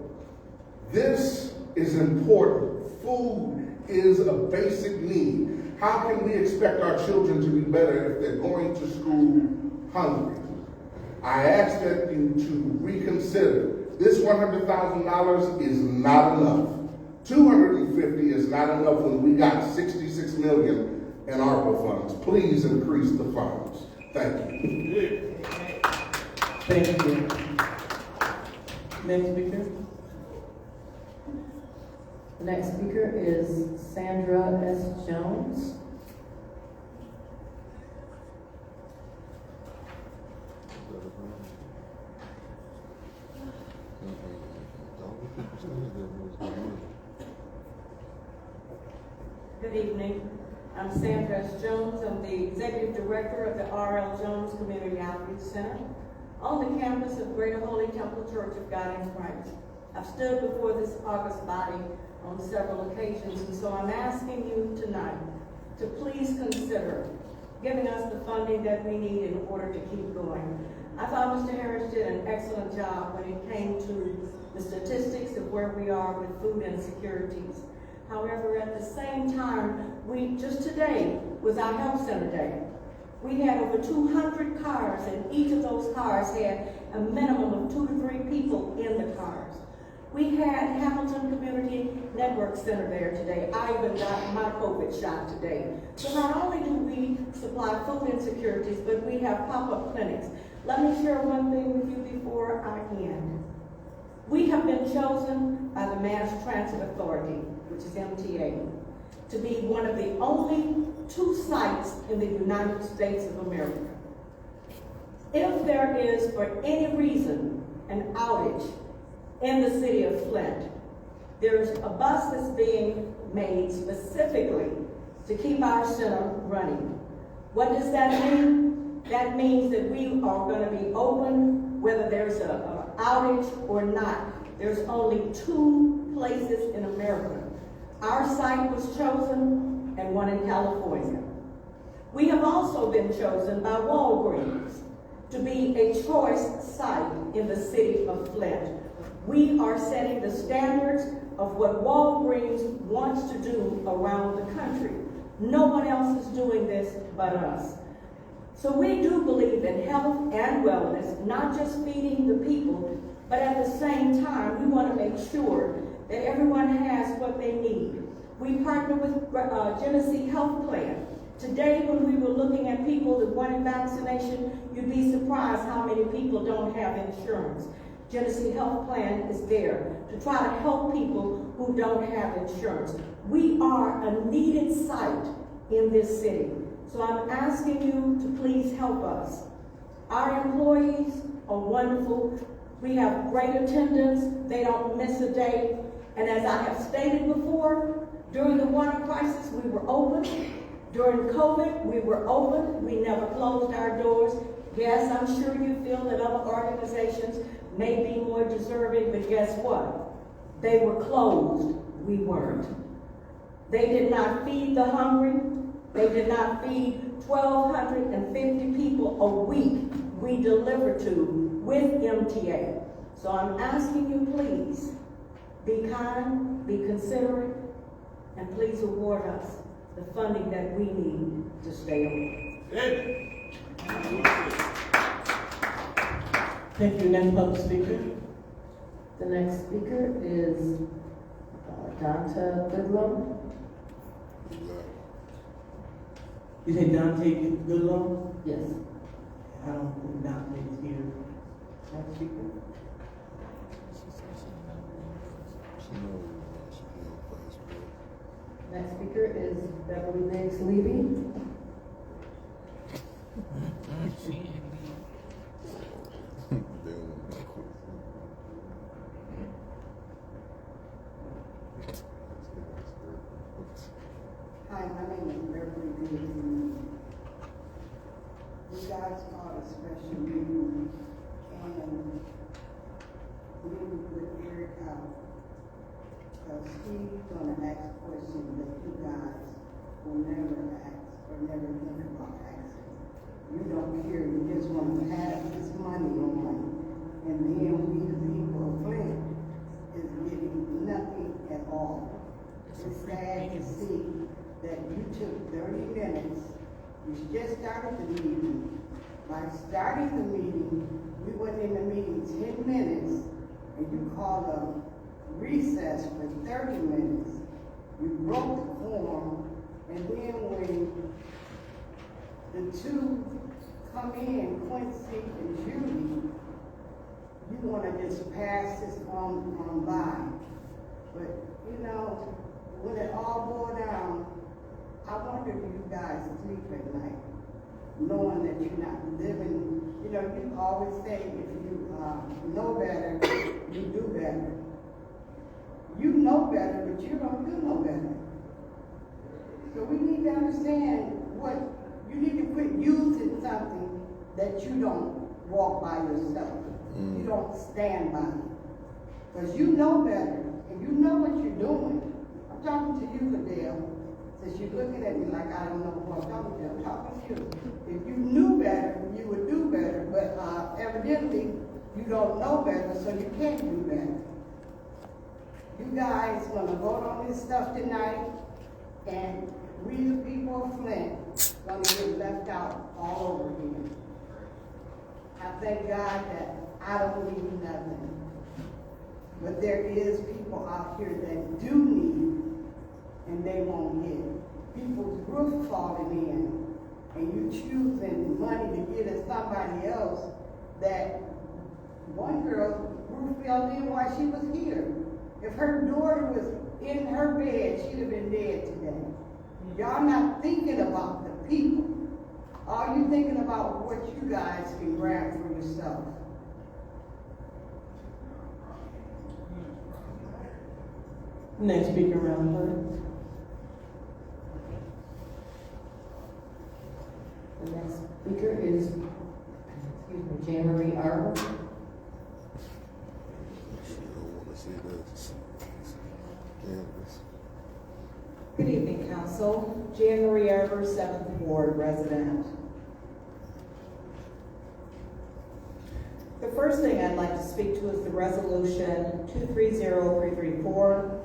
This is important. Food is a basic need. How can we expect our children to be better if they're going to school hungry? I ask that you to reconsider. This $100,000 is not enough. $250 is not enough when we got $66 million in ARPA funds. Please increase the funds. Thank you. Thank you. Next speaker. The next speaker is Sandra S. Jones. Good evening. I'm Sandra S. Jones. I'm the Executive Director of the R.L. Jones Community Outreach Center on the campus of Greater Holy Temple Church of God in Christ. I've stood before this august body on several occasions, and so I'm asking you tonight to please consider giving us the funding that we need in order to keep going. I thought Mr. Harris did an excellent job when it came to the statistics of where we are with food insecurities. However, at the same time, just today was our health center day. We had over 200 cars, and each of those cars had a minimum of 2 to 3 people in the cars. We had Hamilton Community Network Center there today. I even got my COVID shot today. So not only do we supply food insecurities, but we have pop-up clinics. Let me share one thing with you before I end. We have been chosen by the Mass Transit Authority, which is MTA, to be one of the only 2 sites in the United States of America. If there is, for any reason, an outage in the city of Flint, there's a bus that's being made specifically to keep our center running. What does that mean? That means that we are going to be open whether there's an outage or not. There's only 2 places in America. Our site was chosen, and one in California. We have also been chosen by Walgreens to be a choice site in the city of Flint. We are setting the standards of what Walgreens wants to do around the country. No one else is doing this but us. So we do believe in health and wellness, not just feeding the people, but at the same time, we want to make sure that everyone has what they need. We partner with Genesee Health Plan. Today, when we were looking at people that wanted vaccination, you'd be surprised how many people don't have insurance. Genesee Health Plan is there to try to help people who don't have insurance. We are a needed site in this city. So I'm asking you to please help us. Our employees are wonderful. We have great attendance. They don't miss a day. And as I have stated before, during the water crisis, we were open. During COVID, we were open. We never closed our doors. Yes, I'm sure you feel that other organizations may be more deserving, but guess what? They were closed. We weren't. They did not feed the hungry. They did not feed 1,250 people a week we delivered to with MTA. So I'm asking you, please, be kind, be considerate, and please award us the funding that we need to stay open. Thank you. Next public speaker. The next speaker is Dante Goodlow. You say Dante Goodlow? Yes. I don't think Dante is here. Next speaker. Next speaker is Beverly Biggs Levy. Hi, my name is Beverly Biggs. You guys called a special meeting and meeting with Eric out. Because he's gonna ask questions that you guys will never ask or never think about asking. You don't care, you just wanna pass this money on, and then we, the people of Flint, is getting nothing at all. It's sad to see that you took 30 minutes, you just started the meeting. By starting the meeting, we went in the meeting 10 minutes, and you called a recess for 30 minutes. You broke the quorum, and then when the 2 come in, Quincy and Judy, you wanna just pass this on by. But, you know, when it all boiled down, I wonder if you guys sleep at night, knowing that you're not living, you know, you always say if you know better, you do better. You know better, but you don't do no better. So we need to understand you need to quit using something that you don't walk by yourself. You don't stand by it. Because you know better, and you know what you're doing. I'm talking to you, Fidel, since you're looking at me like I don't know who I'm talking to. I'm talking to you. If you knew better, you would do better, but evidently, you don't know better, so you can't do better. You guys gonna vote on this stuff tonight, and we the people of Flint gonna get left out all over again. I thank God that I don't need nothing. But there is people out here that do need, and they won't get it. People's roof falling in, and you choosing money to give to somebody else that one girl roof fell in while she was here. If her daughter was in her bed, she'd have been dead today. Y'all not thinking about the people. All you thinking about what you guys can grab for yourself. Next speaker, Madam Clerk. The next speaker is, Jan Marie Arbor. Good evening, Council. Jan Marie Arbor, 7th Ward resident. The first thing I'd like to speak to is the resolution 230334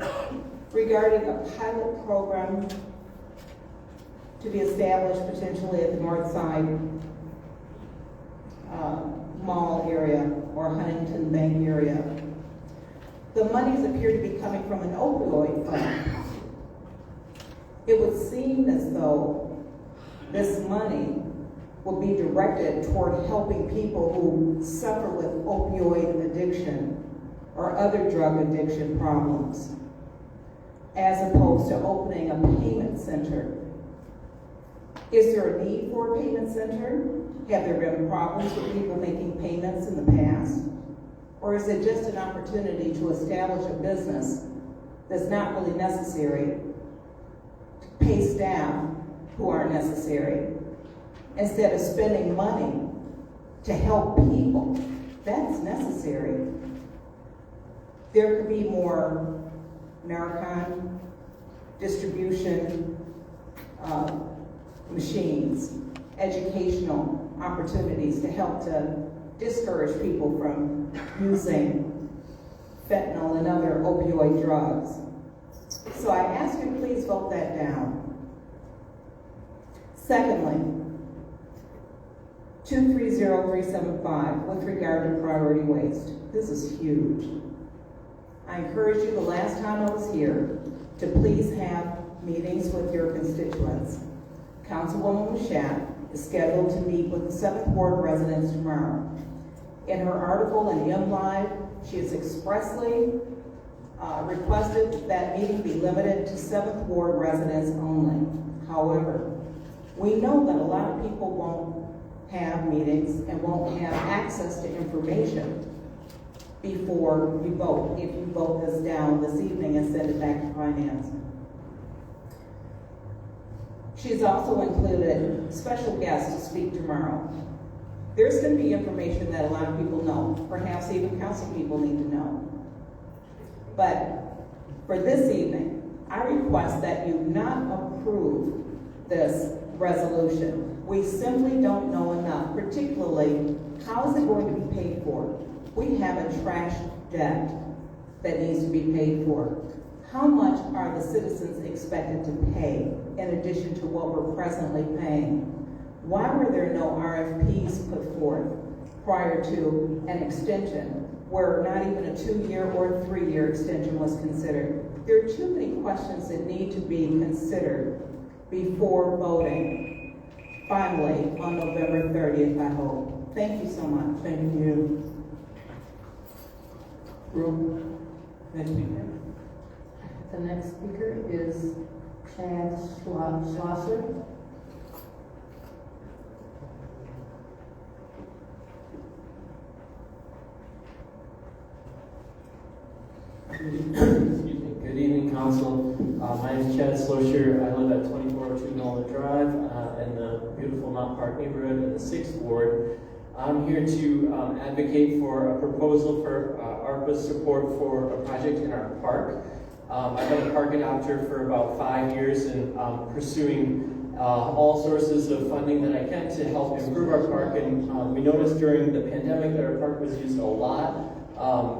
regarding a pilot program to be established potentially at the North Side Mall area or Huntington Bank area. The monies appear to be coming from an opioid fund. It would seem as though this money will be directed toward helping people who suffer with opioid addiction or other drug addiction problems, as opposed to opening a payment center. Is there a need for a payment center? Have there been problems with people making payments in the past? Or is it just an opportunity to establish a business that's not really necessary, to pay staff who are necessary, instead of spending money to help people? That's necessary. There could be more Narcan distribution machines, educational opportunities to help to discourage people from using fentanyl and other opioid drugs. So I ask you to please vote that down. Secondly, 230375 with regard to priority waste. This is huge. I encourage you the last time I was here to please have meetings with your constituents. Councilwoman Mashat is scheduled to meet with the 7th Ward residents tomorrow. In her article in Young Live, she has expressly requested that meeting be limited to 7th Ward residents only. However, we know that a lot of people won't have meetings and won't have access to information before you vote, if you vote this down this evening and send it back to Finance. She's also included special guests to speak tomorrow. There's going to be information that a lot of people know, perhaps even council people need to know. But for this evening, I request that you not approve this resolution. We simply don't know enough, particularly how is it going to be paid for? We have a trash debt that needs to be paid for. How much are the citizens expected to pay in addition to what we're presently paying? Why were there no RFPs put forth prior to an extension where not even a 2-year or 3-year extension was considered? There are too many questions that need to be considered before voting finally on November 30th, I hope. Thank you so much. Thank you. Next speaker. The next speaker is Chad Schlosser. Good evening, Council. My name is Chad Schlosser. I live at 2402 Nolan Drive in the beautiful Mount Park neighborhood in the 6th Ward. I'm here to advocate for a proposal for our ARPA support for a project in our park. I've been a park adopter for about 5 years and pursuing all sources of funding that I can to help improve our park. And we noticed during the pandemic that our park was used a lot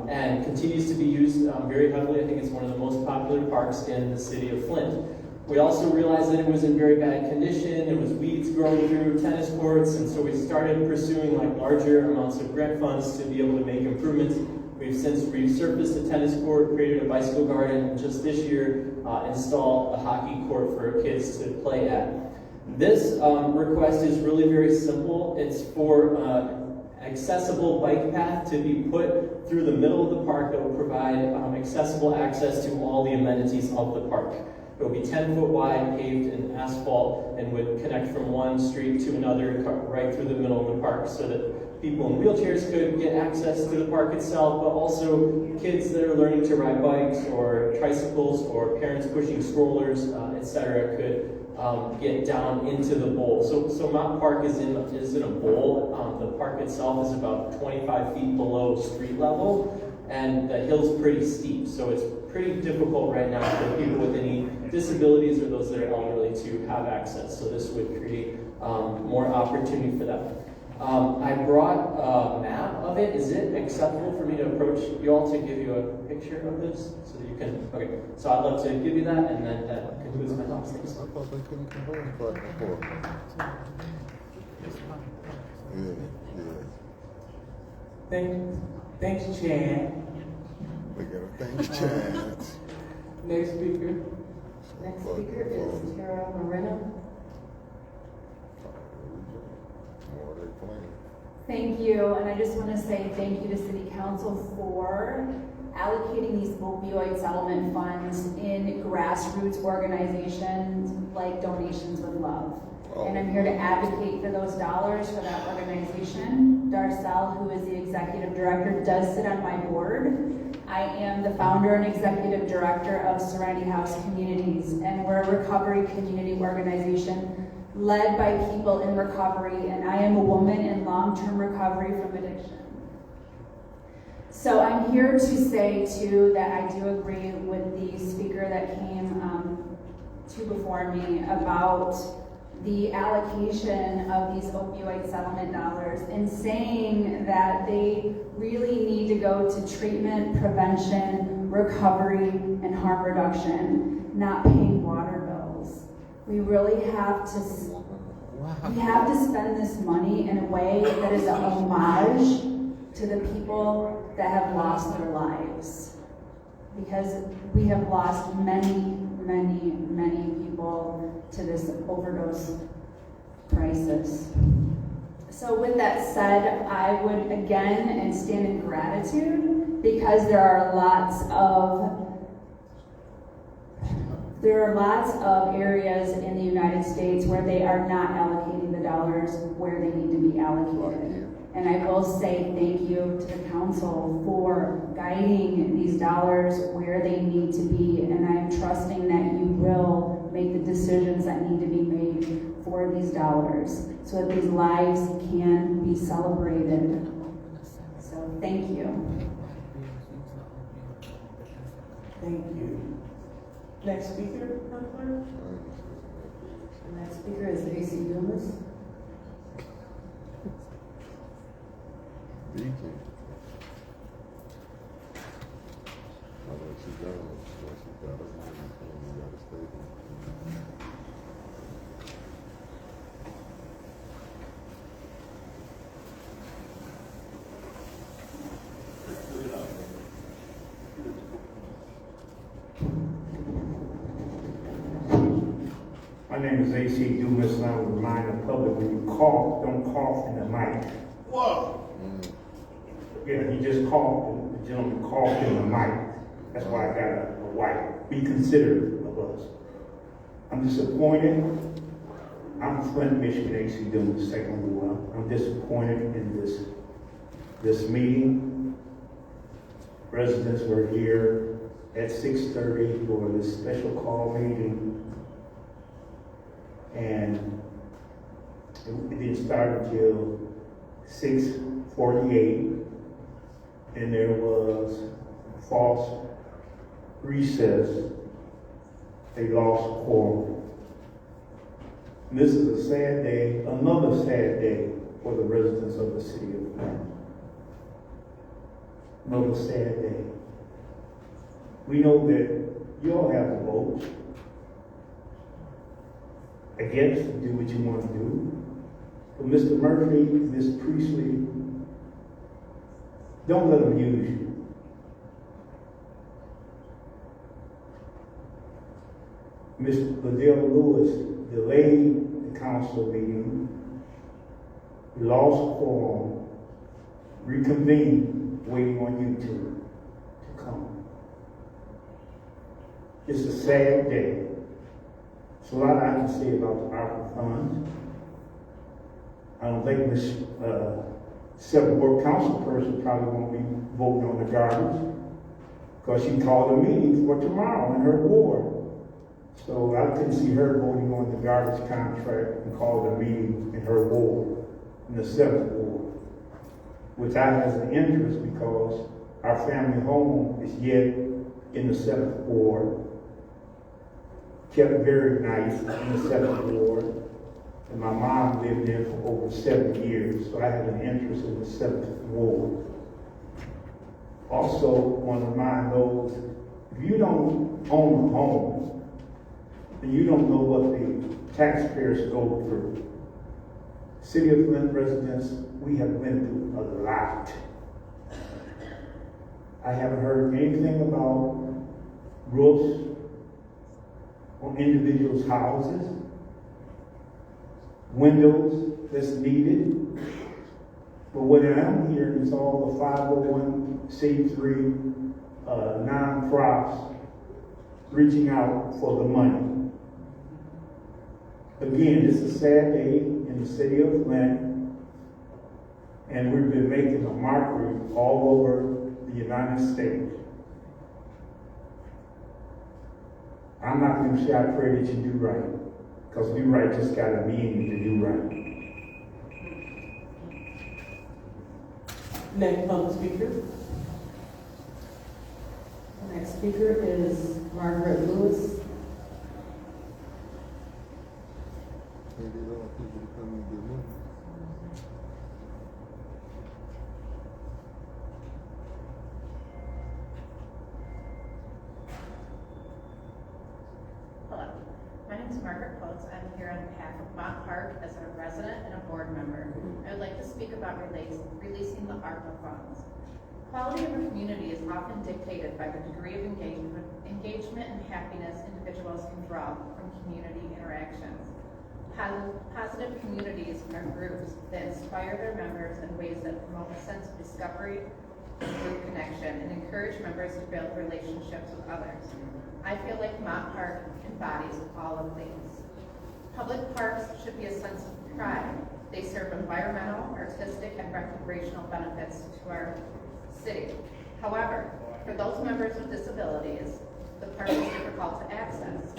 and continues to be used very heavily. I think it's one of the most popular parks in the city of Flint. We also realized that it was in very bad condition. There was weeds growing through tennis courts, and so we started pursuing like larger amounts of grant funds to be able to make improvements. We've since resurfaced the tennis court, created a bicycle garden, and just this year installed a hockey court for kids to play at. This request is really very simple. It's for accessible bike path to be put through the middle of the park that will provide accessible access to all the amenities of the park. It will be 10-foot wide, paved in asphalt, and would connect from one street to another right through the middle of the park so that people in wheelchairs could get access to the park itself, but also kids that are learning to ride bikes or tricycles or parents pushing strollers, etc., could get down into the bowl. So Mount Park is in a bowl. The park itself is about 25 feet below street level, and the hill's pretty steep, so it's pretty difficult right now for people with any disabilities or those that are elderly to have access. So this would create more opportunity for them. I brought a map of it. Is it acceptable for me to approach you all to give you a picture of this so that you can? Okay, so I'd love to give you that, and then that concludes my talk. Thanks. I thought they couldn't convert back and forth. Yeah. Thanks, Chad. They got a thanks, Chad. Next speaker. Next speaker is Tara Moreno. Thank you, and I just want to say thank you to City Council for allocating these opioid settlement funds in grassroots organizations like Donations with Love. And I'm here to advocate for those dollars for that organization. Darcel, who is the executive director, does sit on my board. I am the founder and executive director of Serenity House Communities, and we're a recovery community organization led by people in recovery, and I am a woman in long-term recovery from addiction. So I'm here to say, too, that I do agree with the speaker that came to before me about the allocation of these opioid settlement dollars and saying that they really need to go to treatment, prevention, recovery, and harm reduction, not paying water bills. We really have to spend this money in a way that is a homage to the people that have lost their lives. Because we have lost many, many, many people to this overdose crisis. So with that said, I would again and stand in gratitude because there are lots of areas in the United States where they are not allocating the dollars where they need to be allocated. And I will say thank you to the council for guiding these dollars where they need to be. And I am trusting that you will make the decisions that need to be made for these dollars so that these lives can be celebrated. So thank you. Thank you. Next speaker, Counselor? The next speaker is AC Dumas. DJ. I know she's got it. She's got to stay. My name is AC Dumas, and I would remind the public when you cough, don't cough in the mic. Whoa! Yeah, he just coughed, the gentleman coughed in the mic. That's why I got a wipe. Be considerate of us. I'm disappointed. I'm Flint, Michigan, AC Dumas, second ward. I'm disappointed in this meeting. Residents were here at 6:30 for this special call meeting. And it didn't start until 6:48. and there was false recess, they lost quorum. And this is a sad day, another sad day for the residents of the city of Flint. Another sad day. We know that you all have a vote against to do what you want to do. But Mr. Murphy, Ms. Priestley, don't let them use you. Ms. Liddell Lewis delayed the council meeting, lost quorum, reconvened, waiting on you to come. It's a sad day. There's a lot I can say about the ARPA funds. I don't think Ms. Seventh Ward Council person probably won't be voting on the garbage because she called a meeting for tomorrow in her ward. So I couldn't see her voting on the garbage contract and called a meeting in her ward, in the 7th Ward, which I has an interest because our family home is yet in the 7th Ward, kept very nice in the 7th Ward. And my mom lived there for over 7 years, so I have an interest in the 7th Ward. Also, one of mine knows, if you don't own a home, then you don't know what the taxpayers go through. City of Flint residents, we have been through a lot. I haven't heard anything about roofs on individuals' houses, windows that's needed. But what I am hearing is all the 501c3 non-profits reaching out for the money. Again, it's a sad day in the city of Flint, and we've been making a mockery all over the United States. I'm not going to say I pray that you do right, because do right just got a meaning to do right. Next public speaker. The next speaker is Margaret Lewis. Maybe a lot of people to come and get money. Hello, my name is Margaret Coates. I'm here on behalf of Mont Park as a resident and a board member. I would like to speak about releasing the ARPA funds. Quality of a community is often dictated by the degree of engagement and happiness individuals can draw from community interactions. Positive communities are groups that inspire their members in ways that promote a sense of discovery, group connection, and encourage members to build relationships with others. I feel like Mont Park embodies all of these. Public parks should be a sense of pride. They serve environmental, artistic, and recreational benefits to our city. However, for those members with disabilities, the park is difficult to access.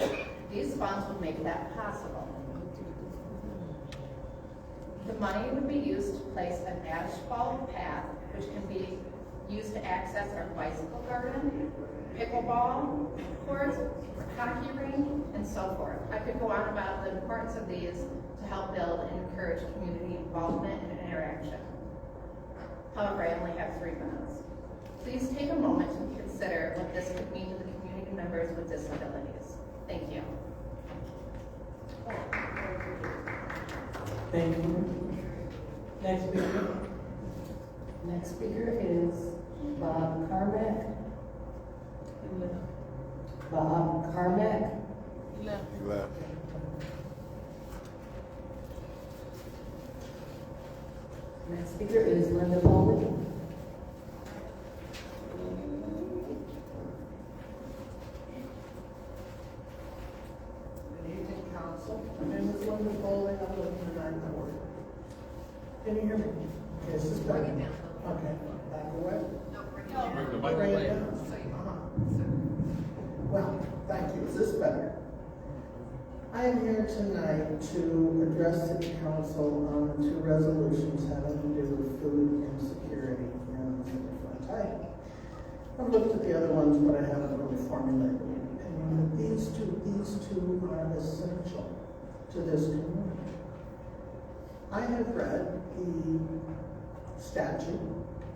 These funds will make that possible. The money would be used to place an asphalt path, which can be used to access our bicycle garden, pickleball courts, hockey rink, and so forth. I could go on about the importance of these to help build and encourage community involvement and interaction. However, I only have 3 minutes. Please take a moment to consider what this could mean to the community members with disabilities. Thank you. Thank you. Next speaker. Next speaker is Bob Carmack. Bob Carmack. He left. Next speaker is Linda Foley. Good evening, council. My name is Linda Bowling. I live in the 9th Ward. Can you hear me? Okay, is this better? Okay, back away? No, bring it down. Well, thank you. Is this better? I am here tonight to address City Council on 2 resolutions having to do with food insecurity in the city of Flint. I I've looked at the other ones, but I haven't really formulated an opinion. These two are essential to this community. I have read the statute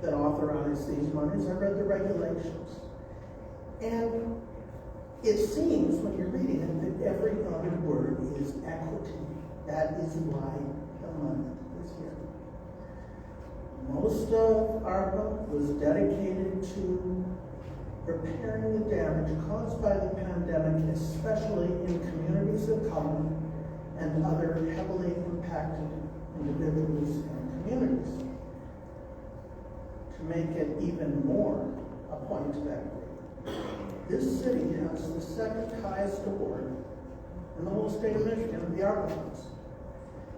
that authorized these monies. I read the regulations. And it seems when you're reading it that every other word is equity. That is why the money is here. Most of ARPA was dedicated to repairing the damage caused by the pandemic, especially in communities of color and other heavily impacted individuals and communities. To make it even more a point of equity, this city has the second highest award in the whole state of Michigan of the ARPA funds.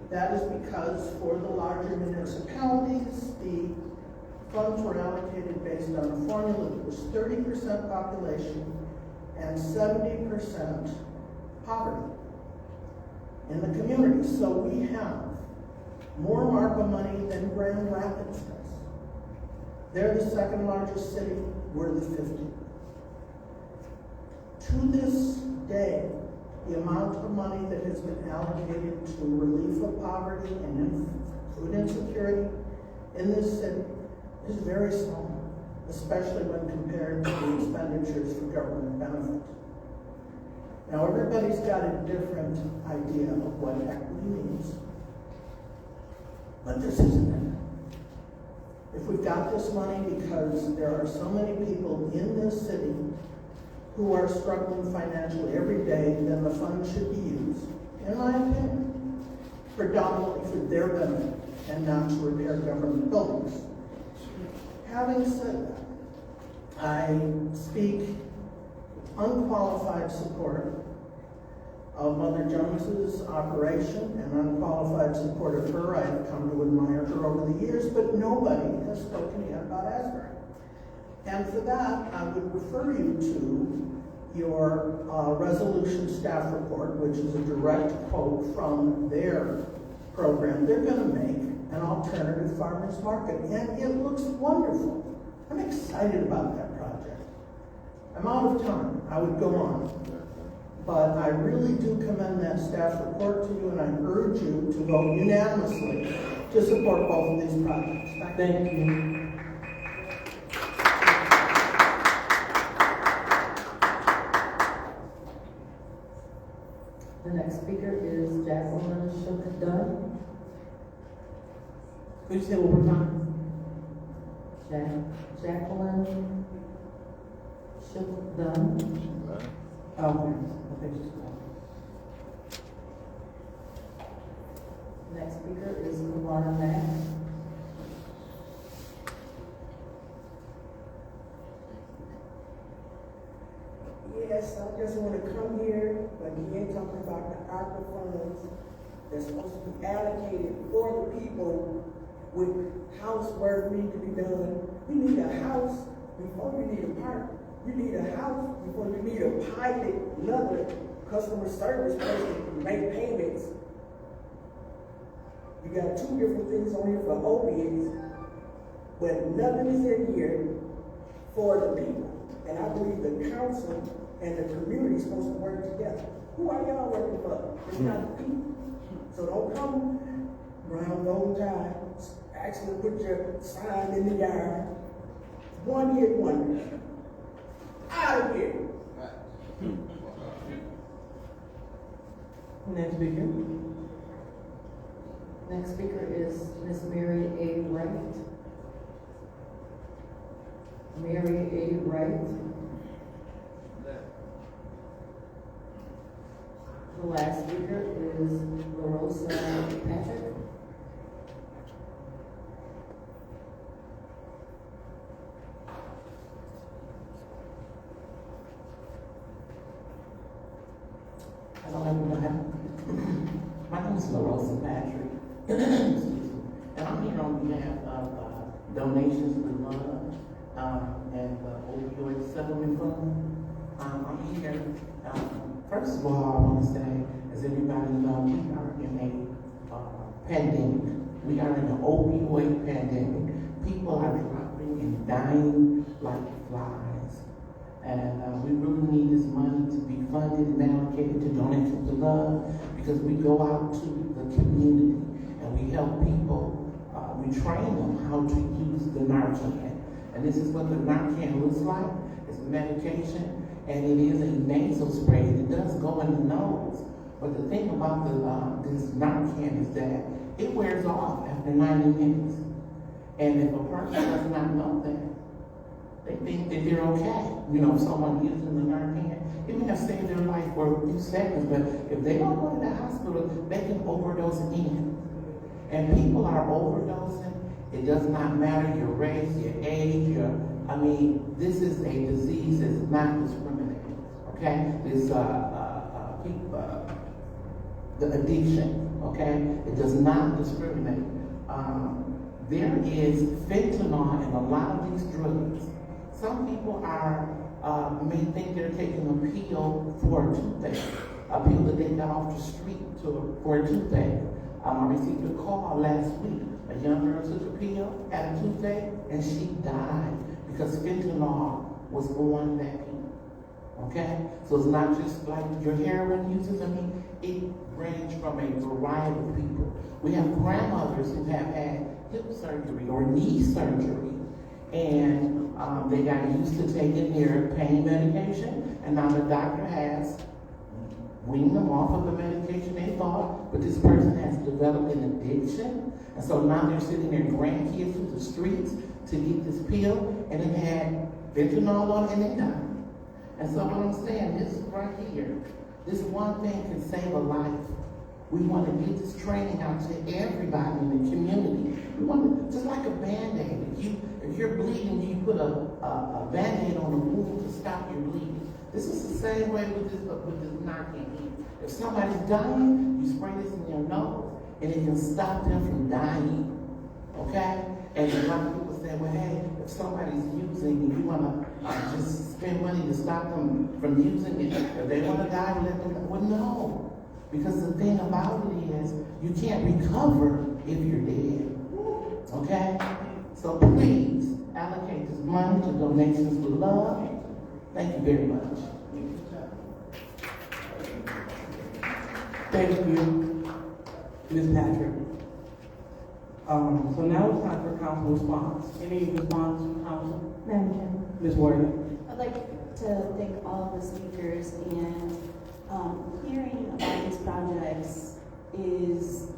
That is because for the larger municipalities, the funds were allocated based on a formula that was 30% population and 70% poverty in the community. So we have more ARPA money than Grand Rapids does. They're the second largest city, we're the 50th. To this day, the amount of money that has been allocated to relief of poverty and food insecurity in this city is very small, especially when compared to the expenditures for government benefit. Now, everybody's got a different idea of what equity means, but this isn't it. If we've got this money because there are so many people in this city who are struggling financially every day, then the fund should be used, in my opinion, predominantly for their benefit and not to repair government buildings. Having said that, I speak unqualified support of Mother Jones's operation and unqualified support of her. I have come to admire her over the years, but nobody has spoken yet about Asbury. And for that, I would refer you to your resolution staff report, which is a direct quote from their program. They're going to make an alternative farmers market, and it looks wonderful. I'm excited about that project. I'm out of time. I would go on. But I really do commend that staff report to you, and I urge you to vote unanimously to support both of these projects. Thank you. The next speaker is Jacqueline Shook Dunn. Could you say one more time? Jacqueline Shook Dunn. Next speaker is Luana Mack. Yes, I just want to come here, but you ain't talking about the ARPA funds that's supposed to be allocated for the people with housework need to be done. You need a house before you need a park. You need a house before you need a pilot, another customer service person to make payments. You got two different things on here for opiates, but nothing is in here for the people. And I believe the council and the community is supposed to work together. Who are y'all working for? It's not the people. So don't come around those times, actually put your sign in the yard. 1 hit wonder. Out of here. Next speaker. Next speaker is Miss Mary A. Wright. Mary A. Wright. The last speaker is LaRosa Patrick. Hello, everybody. My name is LaRosa Patrick. Excuse me. And I'm here on behalf of Donations with Love and the Opioid Settlement Fund. I'm here. First of all, I want to say, as everybody knows, we are in a pandemic. We are in an opioid pandemic. People are dropping and dying like flies. And we really need this money to be funded and allocated to donations to love, because we go out to the community and we help people. We train them how to use the Narcan. And this is what the Narcan looks like. It's medication, and it is a nasal spray. It does go in the nose. But the thing about this Narcan is that it wears off after 90 minutes. And if a person does not know that, they think that they're okay. You know, if someone using the Narcan, it may have saved their life for a few seconds, but if they don't go to the hospital, they can overdose again. And people are overdosing. It does not matter your race, your age, this is a disease that's not discriminating, okay? This, the addiction, okay? It does not discriminate. There is fentanyl in a lot of these drugs. Some people may think they're taking a pill for a toothache, a pill that they got off the street for a toothache. I received a call last week. A young girl took a pill, had a toothache, and she died because fentanyl was on that pill. Okay? So it's not just like your heroin users. It ranges from a variety of people. We have grandmothers who have had hip surgery or knee surgery, and they got used to taking their pain medication, and now the doctor has weaned them off of the medication they thought, but this person has developed an addiction, and so now they're sending their grandkids to the streets to get this pill, and it had fentanyl on it, and they died. And so what I'm saying, this right here, this one thing can save a life. We want to get this training out to everybody in the community. We want to, just like a Band-Aid. If you're bleeding, you put a Band-Aid on the wound to stop your bleeding. This is the same way with this Narcan. If somebody's dying, you spray this in your nose, and it can stop them from dying. Okay? And a lot of people say, well, hey, if somebody's using, and you want to just spend money to stop them from using it, if they want to die, let them die. Well, no. Because the thing about it is, you can't recover if you're dead. Okay? So please, allocate this money to donations with love. Thank you very much. Thank you, Ms. Patrick. So now it's time for council response. Any response from council? Madam Chair. Ms. Worthing. I'd like to thank all of the speakers, and hearing about these projects is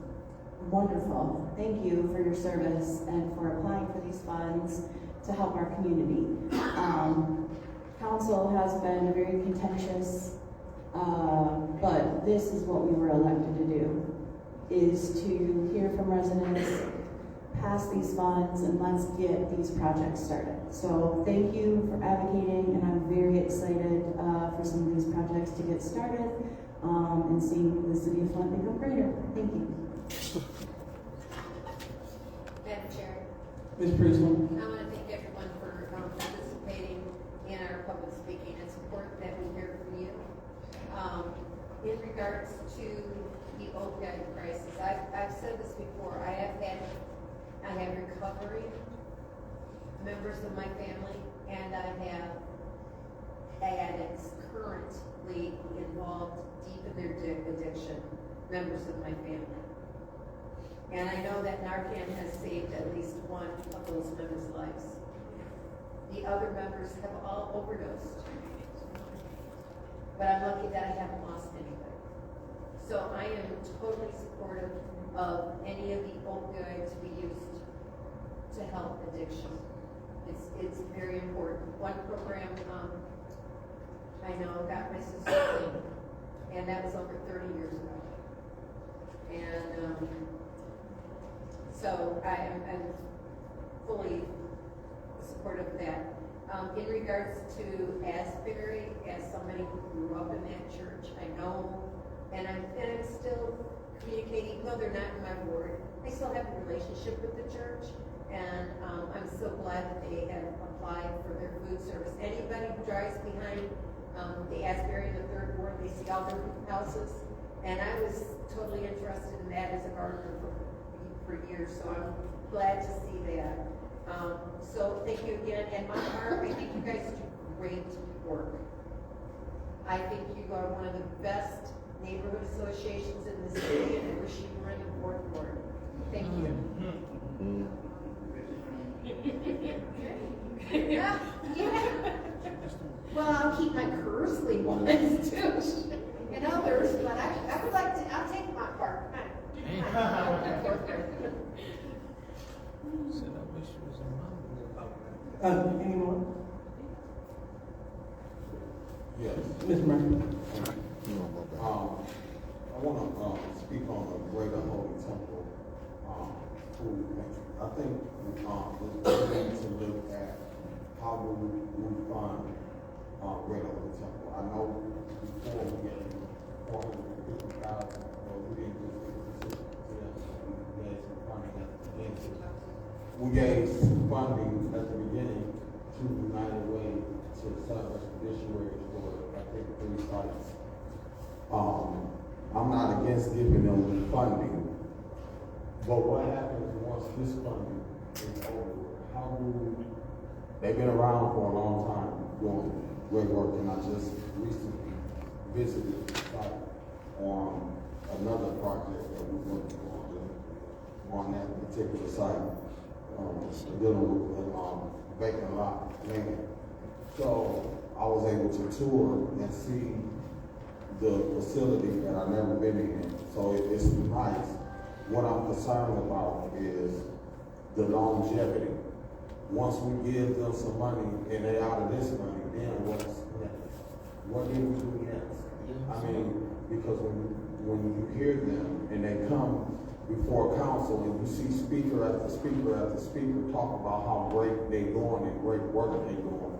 wonderful. Thank you for your service and for applying for these funds to help our community. Council has been very contentious, but this is what we were elected to do, is to hear from residents, pass these funds, and let's get these projects started. So thank you for advocating, and I'm very excited for some of these projects to get started and see the city of Flint become greater. Thank you. Madam Chair. Ms. Priestley. I want to thank everyone for participating in our public speaking. It's important that we hear from you. In regards to the opioid crisis, I've said this before. I have recovery members of my family, and I have addicts currently involved deep in their addiction, members of my family. And I know that Narcan has saved at least one of those members' lives. The other members have all overdosed. But I'm lucky that I haven't lost anybody. So I am totally supportive of any of the opioids to be used to help addiction. It's very important. One program I know got my sister clean, and that was over 30 years ago. And so I'm fully supportive of that. In regards to Asbury, as somebody who grew up in that church, I know, and I'm still communicating, even though they're not in my ward, I still have a relationship with the church, and I'm so glad that they have applied for their food service. Anybody who drives behind the Asbury in the 3rd Ward, they see all their houses, and I was totally interested in that as a gardener for years, so I'm glad to see that. So thank you again, and my heart, I think you guys do great work. I think you are one of the best neighborhood associations in the city, and I wish you were in the fourth ward. Thank you. Yeah. Well, I'll keep my cursory ones too, and others, but I would like to, I'll take my part. Any more? Yes. Ms. Murphy. I want to speak on the Greater Holy Temple food pantry. I think we need to look at how do we fund Greater Holy Temple. I know before we gave $450,000, we didn't do 50%. We gave some funding at the beginning. We gave funding at the beginning to United Way to set up expeditionaries for, I think, 3 sites. I'm not against giving them funding, but what happens once this funding is over? How do they've been around for a long time doing great work, and I just recently visited the site on another project that we're working on that particular site, dealing with vacant lot land. So I was able to tour and see the facility that I've never been in. So it's nice. What I'm concerned about is the longevity. Once we give them some money and they're out of this money, then what's next? What do we do next? I mean, because when you hear them and they come before council and you see speaker after speaker after speaker talk about how great they're doing and great work they're doing,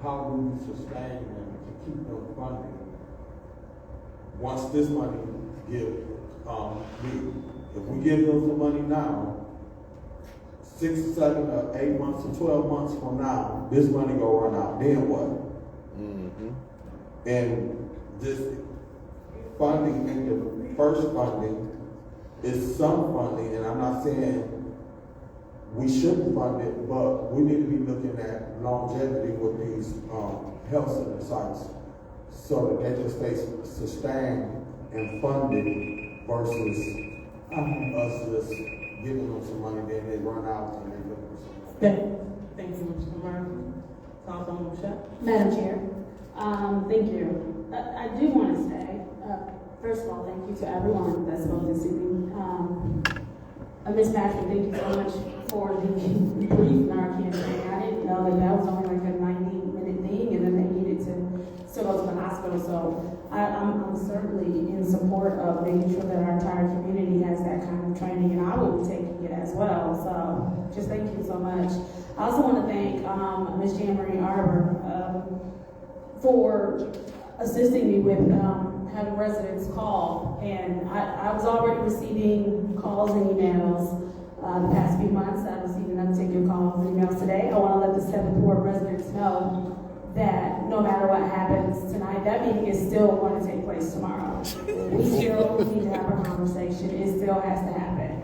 how do you sustain them to keep them funding? Once this money leave. If we give them the money now, 6, 7, or 8 months or 12 months from now, this money go run out. Then what? And this funding, and the first funding is some funding, and I'm not saying we shouldn't fund it, but we need to be looking at longevity with these health center sites so that they can stay sustained and funded versus us just giving them some money, then they run out and they look for some more. Thank you, Mr. Murphy. Councilwoman Michelle. Madam Chair, thank you. I do want to say, first of all, thank you to everyone that spoke this evening. Ms. Patrick, thank you so much for the brief Narcan training. I didn't know that was only like a 90-minute thing, and then they needed to still go to the hospital. So I'm certainly in support of making sure that our entire community has that kind of training, and I will be taking it as well. So just thank you so much. I also want to thank Ms. Jean-Marie Arbor for assisting me with having residents call. And I was already receiving calls and emails the past few months. I received an uptick in calls and emails today. I want to let the 7th Ward residents know that no matter what happens tonight, that meeting is still going to take place tomorrow. We still need to have a conversation. It still has to happen.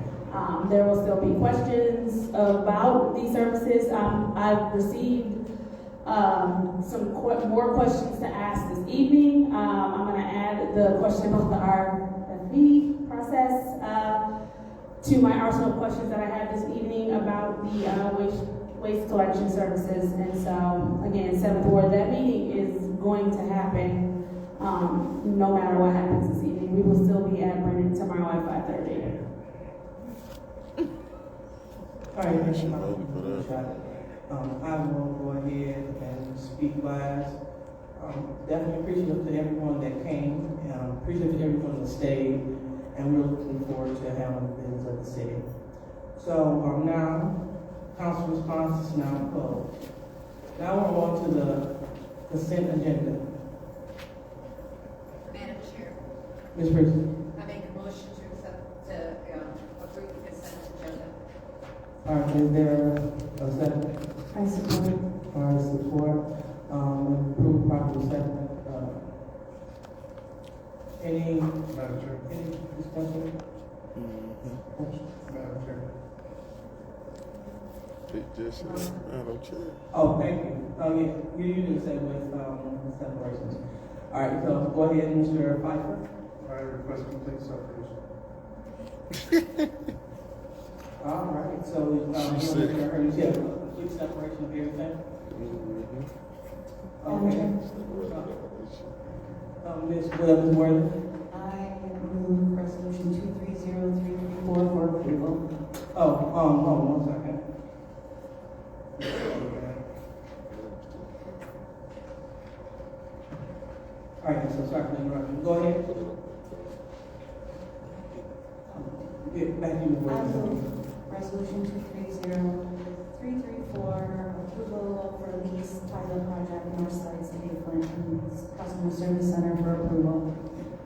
There will still be questions about these services. I've received some more questions to ask this evening. I'm going to add the question about the RFP process to my arsenal of questions that I had this evening about the waste collection services. And so, again, 7th Ward, that meeting is going to happen no matter what happens this evening. We will still be at Brennan tomorrow at 5:30. All right, thank you. I will go ahead and speak last. Definitely appreciative to everyone that came, appreciative to everyone that stayed, and we're looking forward to having the business of the city. So now, council response is now closed. Now we're on to the consent agenda. Madam Chair, Ms. Richards. I make a motion to accept, approve the consent agenda. All right, is there a second? I support. All right, support. Approve properly second. Any discussion? Madam Chair. Just Madam Chair. Oh, thank you. Oh, yeah, you didn't say with, separations. All right, so go ahead, Mr. Pfeiffer. I request complete separation. All right, so, She said- you have complete separation of everything? Okay. Ms. Williams-Worthing? I move resolution 230334 for approval. Oh, hold on 1 second. All right, so sorry for the interruption. Go ahead. Get back in the I word. move resolution 230334 approval for lease pilot project Northside City of Flint Customer Service Center for approval.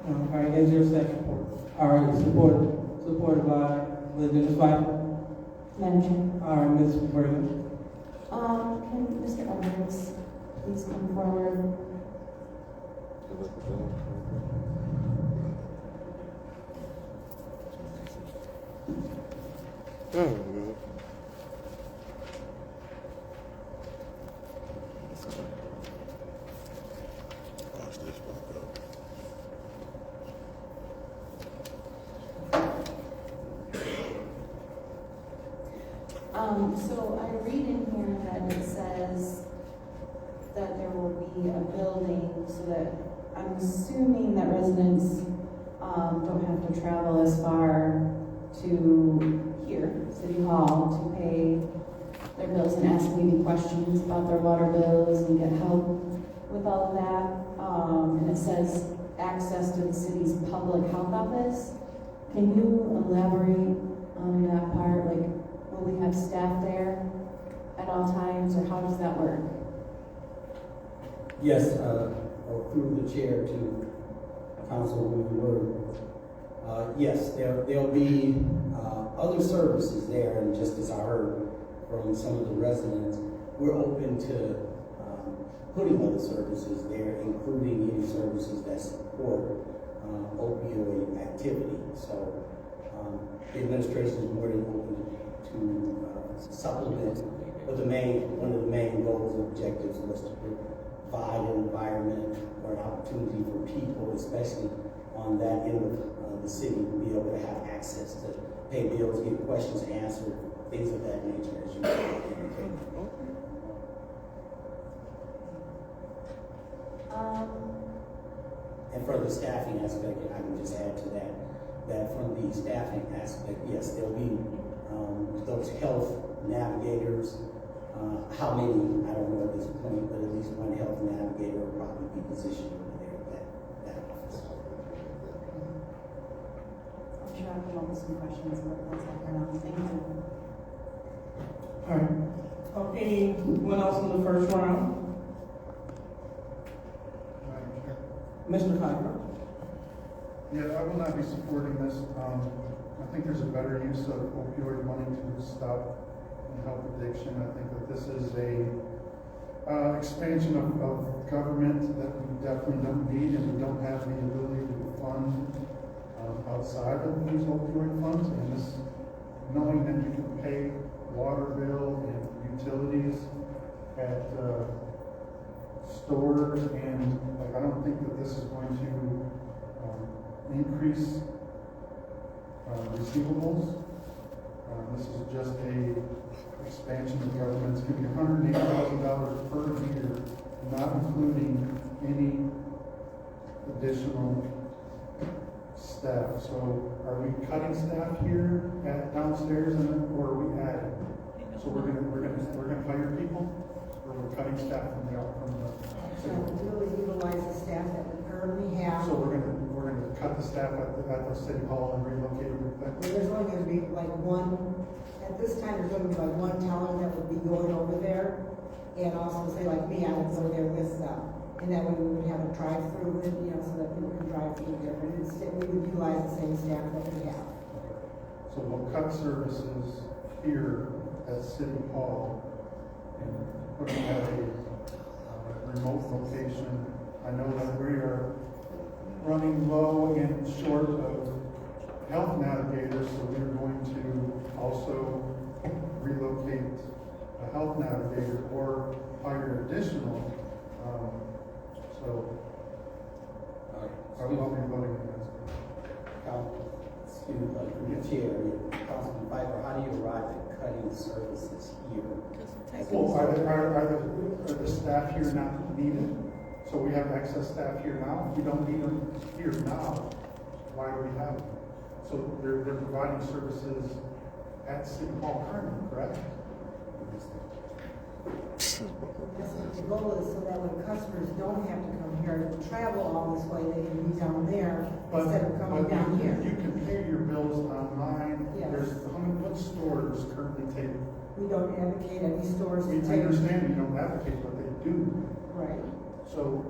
All right, is there a second? All right, supported by Ms. Pfeiffer. Madam Chair. All right, Ms. Bergen. Can Mr. Edwards please come forward? Oh, wash this back up. So I read in here that it says that there will be a building so that I'm assuming that residents don't have to travel as far to here, City Hall, to pay their bills and ask maybe questions about their water bills and get help with all of that. And it says access to the city's public health office. Can you elaborate on that part? Like, will we have staff there at all times, or how does that work? Yes, through the chair to Councilwoman Word. Yes, there'll be other services there, and just as I heard from some of the residents, we're open to putting other services there, including any services that support opioid activity. So the administration is more than open to supplement, but one of the main goals and objectives was to provide an environment or an opportunity for people, especially on that end of the city, to be able to have access to pay bills, get questions answered, things of that nature, as you indicated. And for the staffing aspect, I can just add to that from the staffing aspect, yes, there'll be those health navigators. How many, I don't know at this point, but at least one health navigator will probably be positioned over there at that office. I'm sure I can come up with some questions, but that's all for now. Thank you. All right. Anyone else in the first round? Mr. Pfeiffer? Yeah, I will not be supporting this. I think there's a better use of opioid money to stop and help addiction. I think that this is a expansion of government that we definitely don't need, and we don't have the ability to fund outside of these opioid funds. And this, knowing that you can pay water bill and utilities at stores, and like, I don't think that this is going to increase receivables. This is just a expansion of government. It's going to be $108,000 per year, not including any additional staff. So are we cutting staff here at downstairs, or are we adding? So we're gonna hire people, or we're cutting staff from the So we'll utilize the staff that we currently have. So we're gonna cut the staff at the city hall and relocate them. There's only gonna be like one, at this time, there's gonna be like one teller that would be going over there. And also say like me, I would go there with them. And that way we would have a drive-through, so that people can drive through there. But instead, we would utilize the same staff that we have. So we'll cut services here at City Hall and put them at a remote location. I know that we are running low and short of health navigators, so we're going to also relocate a health navigator or hire additional. So I will be voting against it. Excuse me, through your chair, Councilman Piper, how do you arrive at cutting services here? Well, are the staff here not needed? So we have excess staff here now. If we don't need them here now, why do we have them? So they're providing services at City Hall currently, correct? The goal is so that when customers don't have to come here and travel all this way, they can be down there instead of coming down here. You can pay your bills online. Yes. There's how many what stores currently take? We don't advocate any stores to I take. understand you don't advocate, but they do. Right. So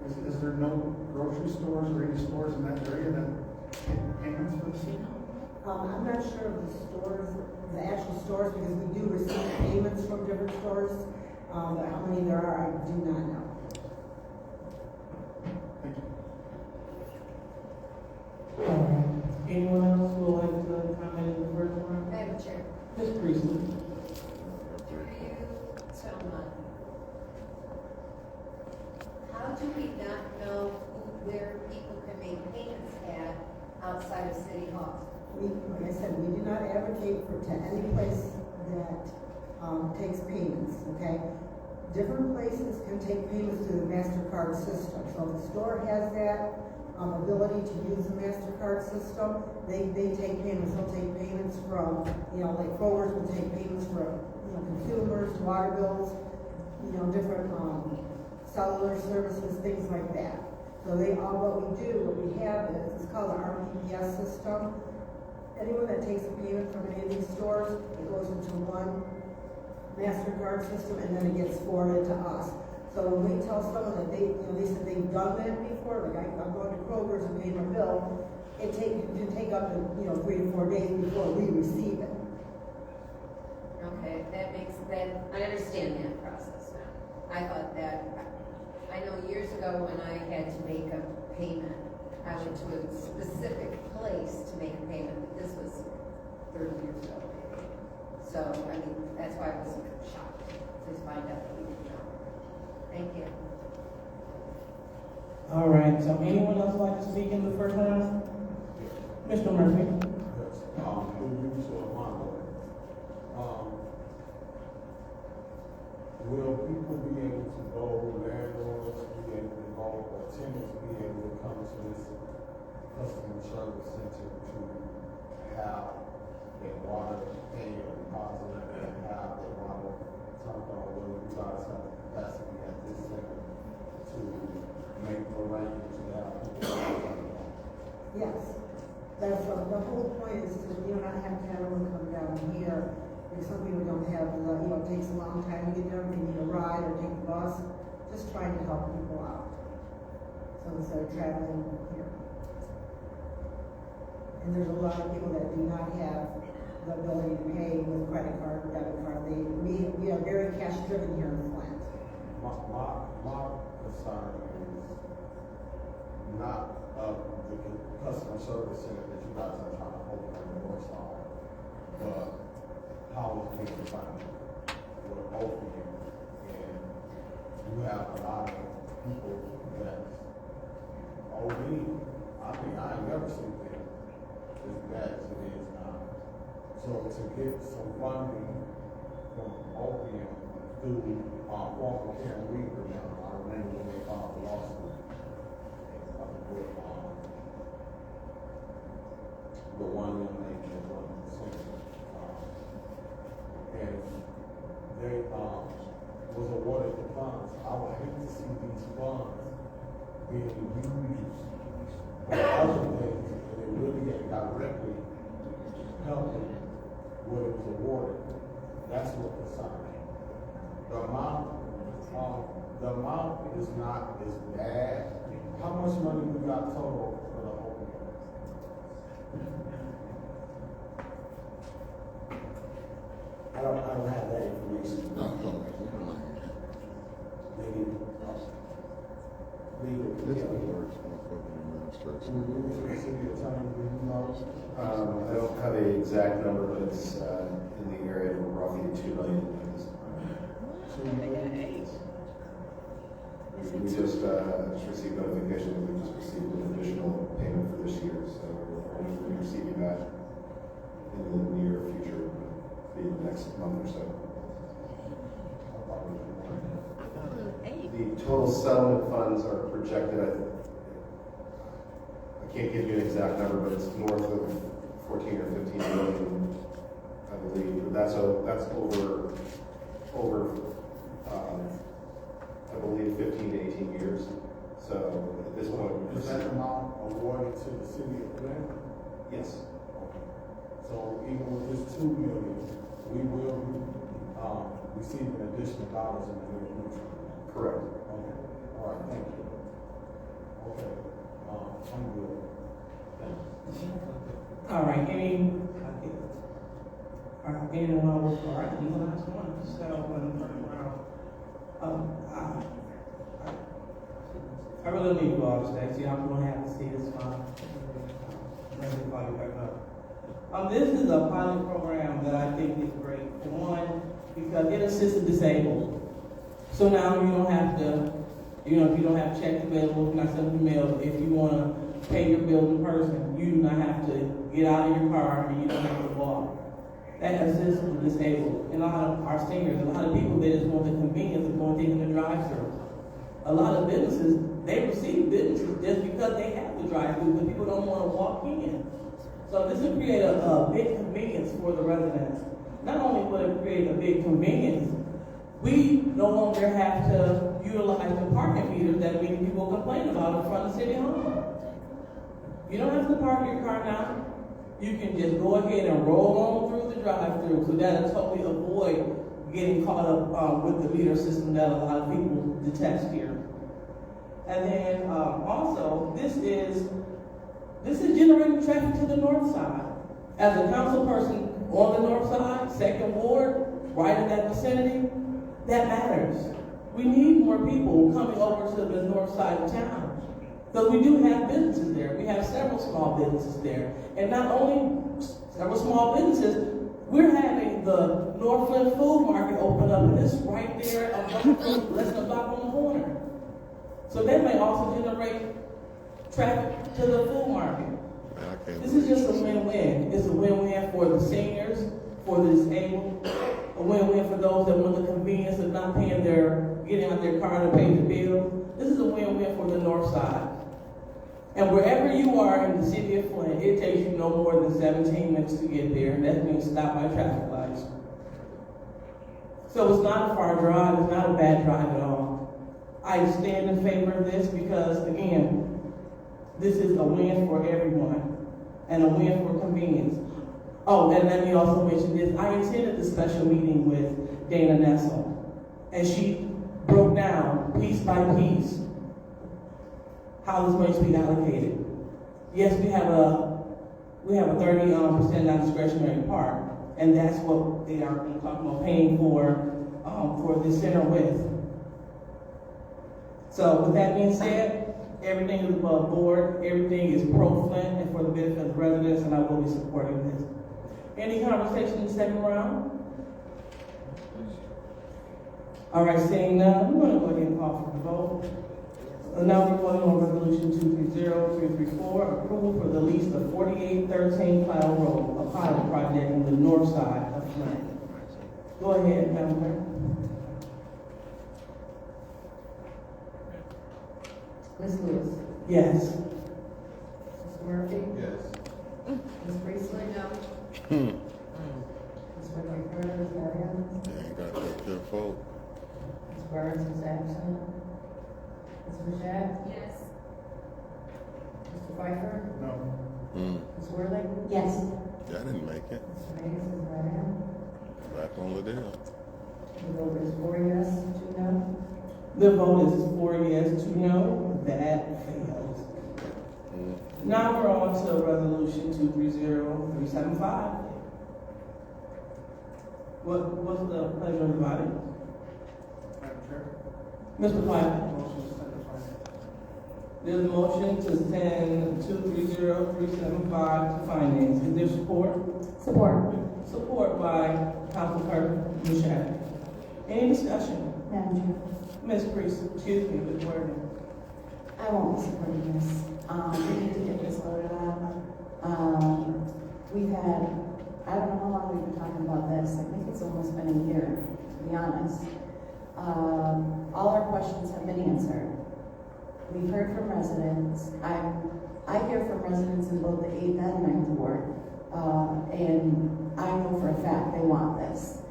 is there no grocery stores or any stores in that area that take payments for the city? I'm not sure of the stores, the actual stores, because we do receive payments from different stores. But how many there are, I do not know. Anyone else who would like to comment in the first round? Madam Chair. Ms. Priestley. Through you, Selma. How do we not know where people can make payments at outside of City Hall? Like I said, we do not advocate to any place that takes payments, okay? Different places can take payments through the MasterCard system. So if the store has that ability to use the MasterCard system, they take payments. They'll take payments from, like Kroger's will take payments from, consumers, water bills, different cellular services, things like that. So what we have is, it's called the RPPS system. Anyone that takes a payment from any of these stores, it goes into one MasterCard system and then it gets forwarded to us. So when we tell someone that they said they've done that before, like I'm going to Kroger's and pay my bill, it can take up to 3 to 4 days before we receive it. Okay, I understand that process now. I thought that, I know years ago when I had to make a payment, I went to a specific place to make a payment, but this was 30 years ago, maybe. So, that's why I was shocked to find out that we didn't know. Thank you. All right, so anyone else like to speak in the first round? Mr. Murphy. Yes, will people be able to go, landlords be able to go, or tenants be able to come to this customer service center to have their water pay or deposit and have their water turned on? Will you guys have the capacity at this center to make arrangements to have people turned on? Yes. That's the whole point is to not have to have everyone come down here. Because some people don't have it takes a long time to get there, they need a ride or take a bus. Just trying to help people out. So instead of traveling here. And there's a lot of people that do not have the ability to pay with credit card or debit card. We are very cash driven here in Flint. My concern is not the customer service center that you guys are trying to open the doors on, but how is people finding with both of you? And you have a lot of people that's OD. I ain't never seen it as bad as it is now. So to get some funding from opium through former Karen Weaver now, I remember when they filed the lawsuit with the one young lady that was in the center. And they was awarded the funds. I would hate to see these funds being used for other things and it really ain't directly helping what it was awarded. That's what concerns me. The amount is not as bad. How much money we got total for the whole year? I don't have that information. Maybe I don't have an exact number, but it's in the area of roughly $2 million. We just received notification that we just received an additional payment for this year, so we'll be receiving that in the near future, in the next month or so. The total settlement funds are projected at, I can't give you an exact number, but it's north of 14 or 15 million, I believe. But that's over I believe 15 to 18 years. So at this point, Is that amount awarded to the city of Flint? Yes. So even with this 2 million, we will receive an additional dollars in the near future. Correct. Okay. All right. Thank you. Okay. I'm good. Thanks. All right, anyone else? All right, you the last one. So, I really need to go off today, so y'all gonna have to see this fine. Let me call you back up. This is a pilot program that I think is great. For one, because it assists the disabled. So now you don't have to, if you don't have checks available, not send email. If you want to pay your bill in person, you do not have to get out of your car and you don't have to walk. That assists the disabled. And a lot of our seniors, a lot of people, they just want the convenience of going in the drive-thru. A lot of businesses, they receive businesses just because they have the drive-thru, but people don't want to walk in. So this will create a big convenience for the residents. Not only will it create a big convenience, we no longer have to utilize the parking meters that many people complain about in front of City Hall. You don't have to park your car now. You can just go ahead and roll on through the drive-thru, so that'll totally avoid getting caught up with the meter system that a lot of people detest here. And then also, this is generating traffic to the north side. As a council person on the north side, second ward, right in that vicinity, that matters. We need more people coming over to the north side of town. Because we do have businesses there. We have several small businesses there. And not only several small businesses, we're having the North Flint Food Market open up, and it's right there, less than a block on the corner. So that may also generate traffic to the food market. This is just a win-win. It's a win-win for the seniors, for the disabled, a win-win for those that want the convenience of not getting out their car to pay the bill. This is a win-win for the north side. And wherever you are in the city of Flint, it takes you no more than 17 minutes to get there, and that means stop by traffic lights. So it's not a far drive, it's not a bad drive at all. I stand in favor of this because, again, this is a win for everyone and a win for convenience. Oh, and let me also mention this. I attended the special meeting with Dana Nessel, and she broke down piece by piece how this money is being allocated. Yes, we have a 30% non-discretionary part, and that's what they are talking about paying for the center with. So with that being said, everything is above board, everything is pro-Flint and for the benefit of the residents, and I will be supporting this. Any conversation in the second round? All right, seeing none, we're going to go ahead and call for the vote. Now we're voting on Resolution 230334, approval for the lease of 4813 Cloud Road, a pilot project on the north side of Flint. Go ahead, Madam Clerk. Ms. Lewis? Yes. Mr. Murphy? Yes. Ms. Priestley? No. Ms. McCray, Ms. Marion? You ain't got that good vote. Ms. Burns is absent. Ms. Mashat? Yes. Mr. Pfeiffer? No. Ms. Worthing? Yes. Yeah, I didn't make it. Mr. Mays is not in. Back on the deal. The vote is 4 yes, 2 no. The vote is 4 yes, 2 no. That fails. Now we're on to Resolution 230375. What's the pleasure of the body? Madam Chair? Mr. Pfeiffer? Motion to send to finance. There's a motion to send 230375 to finance. Is there support? Support. Support by Councilperson Mashat. Any discussion? Madam Chair. Ms. Priest, excuse me, Ms. Worthing. I won't be supporting this. We need to get this voted on. We've had, I don't know how long we've been talking about this. I think it's almost been a year, to be honest. All our questions have been answered. We've heard from residents. I hear from residents in both the 8th and 9th ward. And I know for a fact they want this.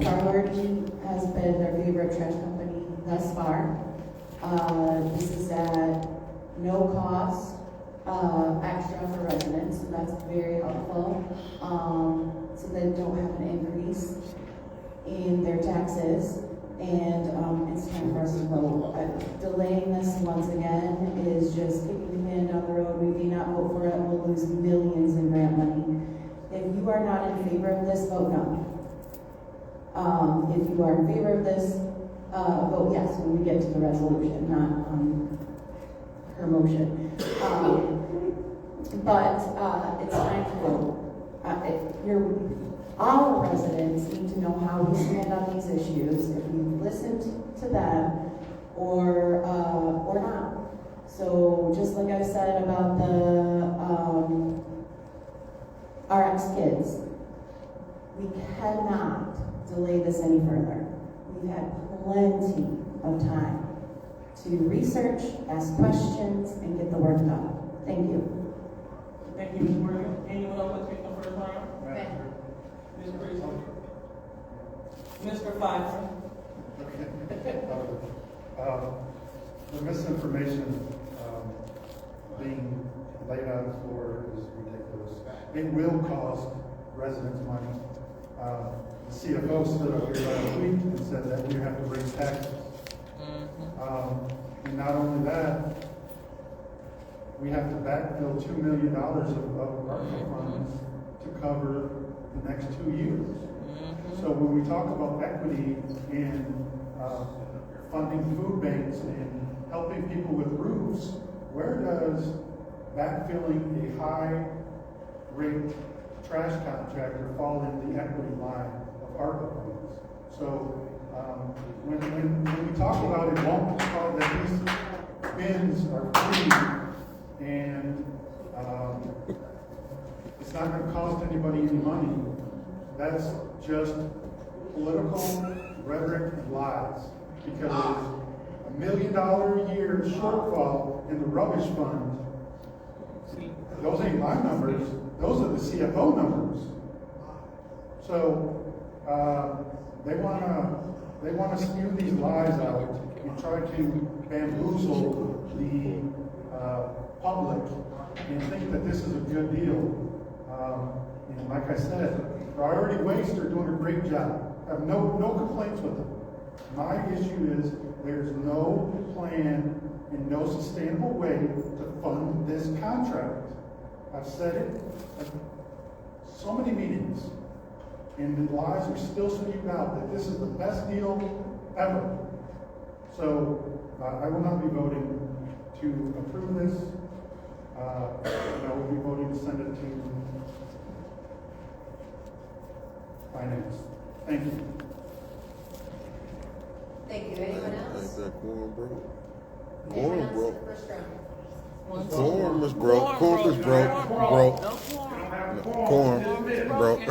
Priority has been their favorite trash company thus far. This is at no cost, extra for residents, so that's very helpful. So they don't have an increase in their taxes, and it's time for us to vote. Delaying this once again is just kicking the can down the road. We may not vote for it, we'll lose millions in grant money. If you are not in favor of this, vote no. If you are in favor of this, vote yes when we get to the resolution, not her motion. But it's time to vote. All residents need to know how we stand on these issues, if we listened to them or not. So just like I said about the RX kids, we cannot delay this any further. We've had plenty of time to research, ask questions, and get the work done. Thank you. Thank you, Ms. Worthing. Anyone else like to speak on first round? Okay. Ms. Priest. Mr. Pfeiffer. The misinformation being laid out on the floor is ridiculous. It will cost residents money. The CFO stood up here last week and said that we have to raise taxes. And not only that, we have to backfill $2 million of ARPA funds to cover the next 2 years. So when we talk about equity and funding food banks and helping people with roofs, where does backfilling a high-rate trash contractor fall in the equity line of ARPA funds? So when we talk about it, won't call that these bins are free and it's not going to cost anybody any money, that's just political rhetoric and lies. Because $1 million a year shortfall in the rubbish fund, those ain't my numbers, those are the CFO numbers. So they want to spew these lies out and try to bamboozle the public and think that this is a good deal. And like I said, Priority Waste are doing a great job. I have no complaints with them. My issue is there's no plan and no sustainable way to fund this contract. I've said it at so many meetings, and the lies are still spewed out that this is the best deal ever. So I will not be voting to approve this. I will be voting to send it to Finance. Thank you. Thank you. Anyone else? Ain't that corn, bro? Anyone Corn, else bro. in the first round? Corn is broke. Corn is broke. Broke. Corn, broke.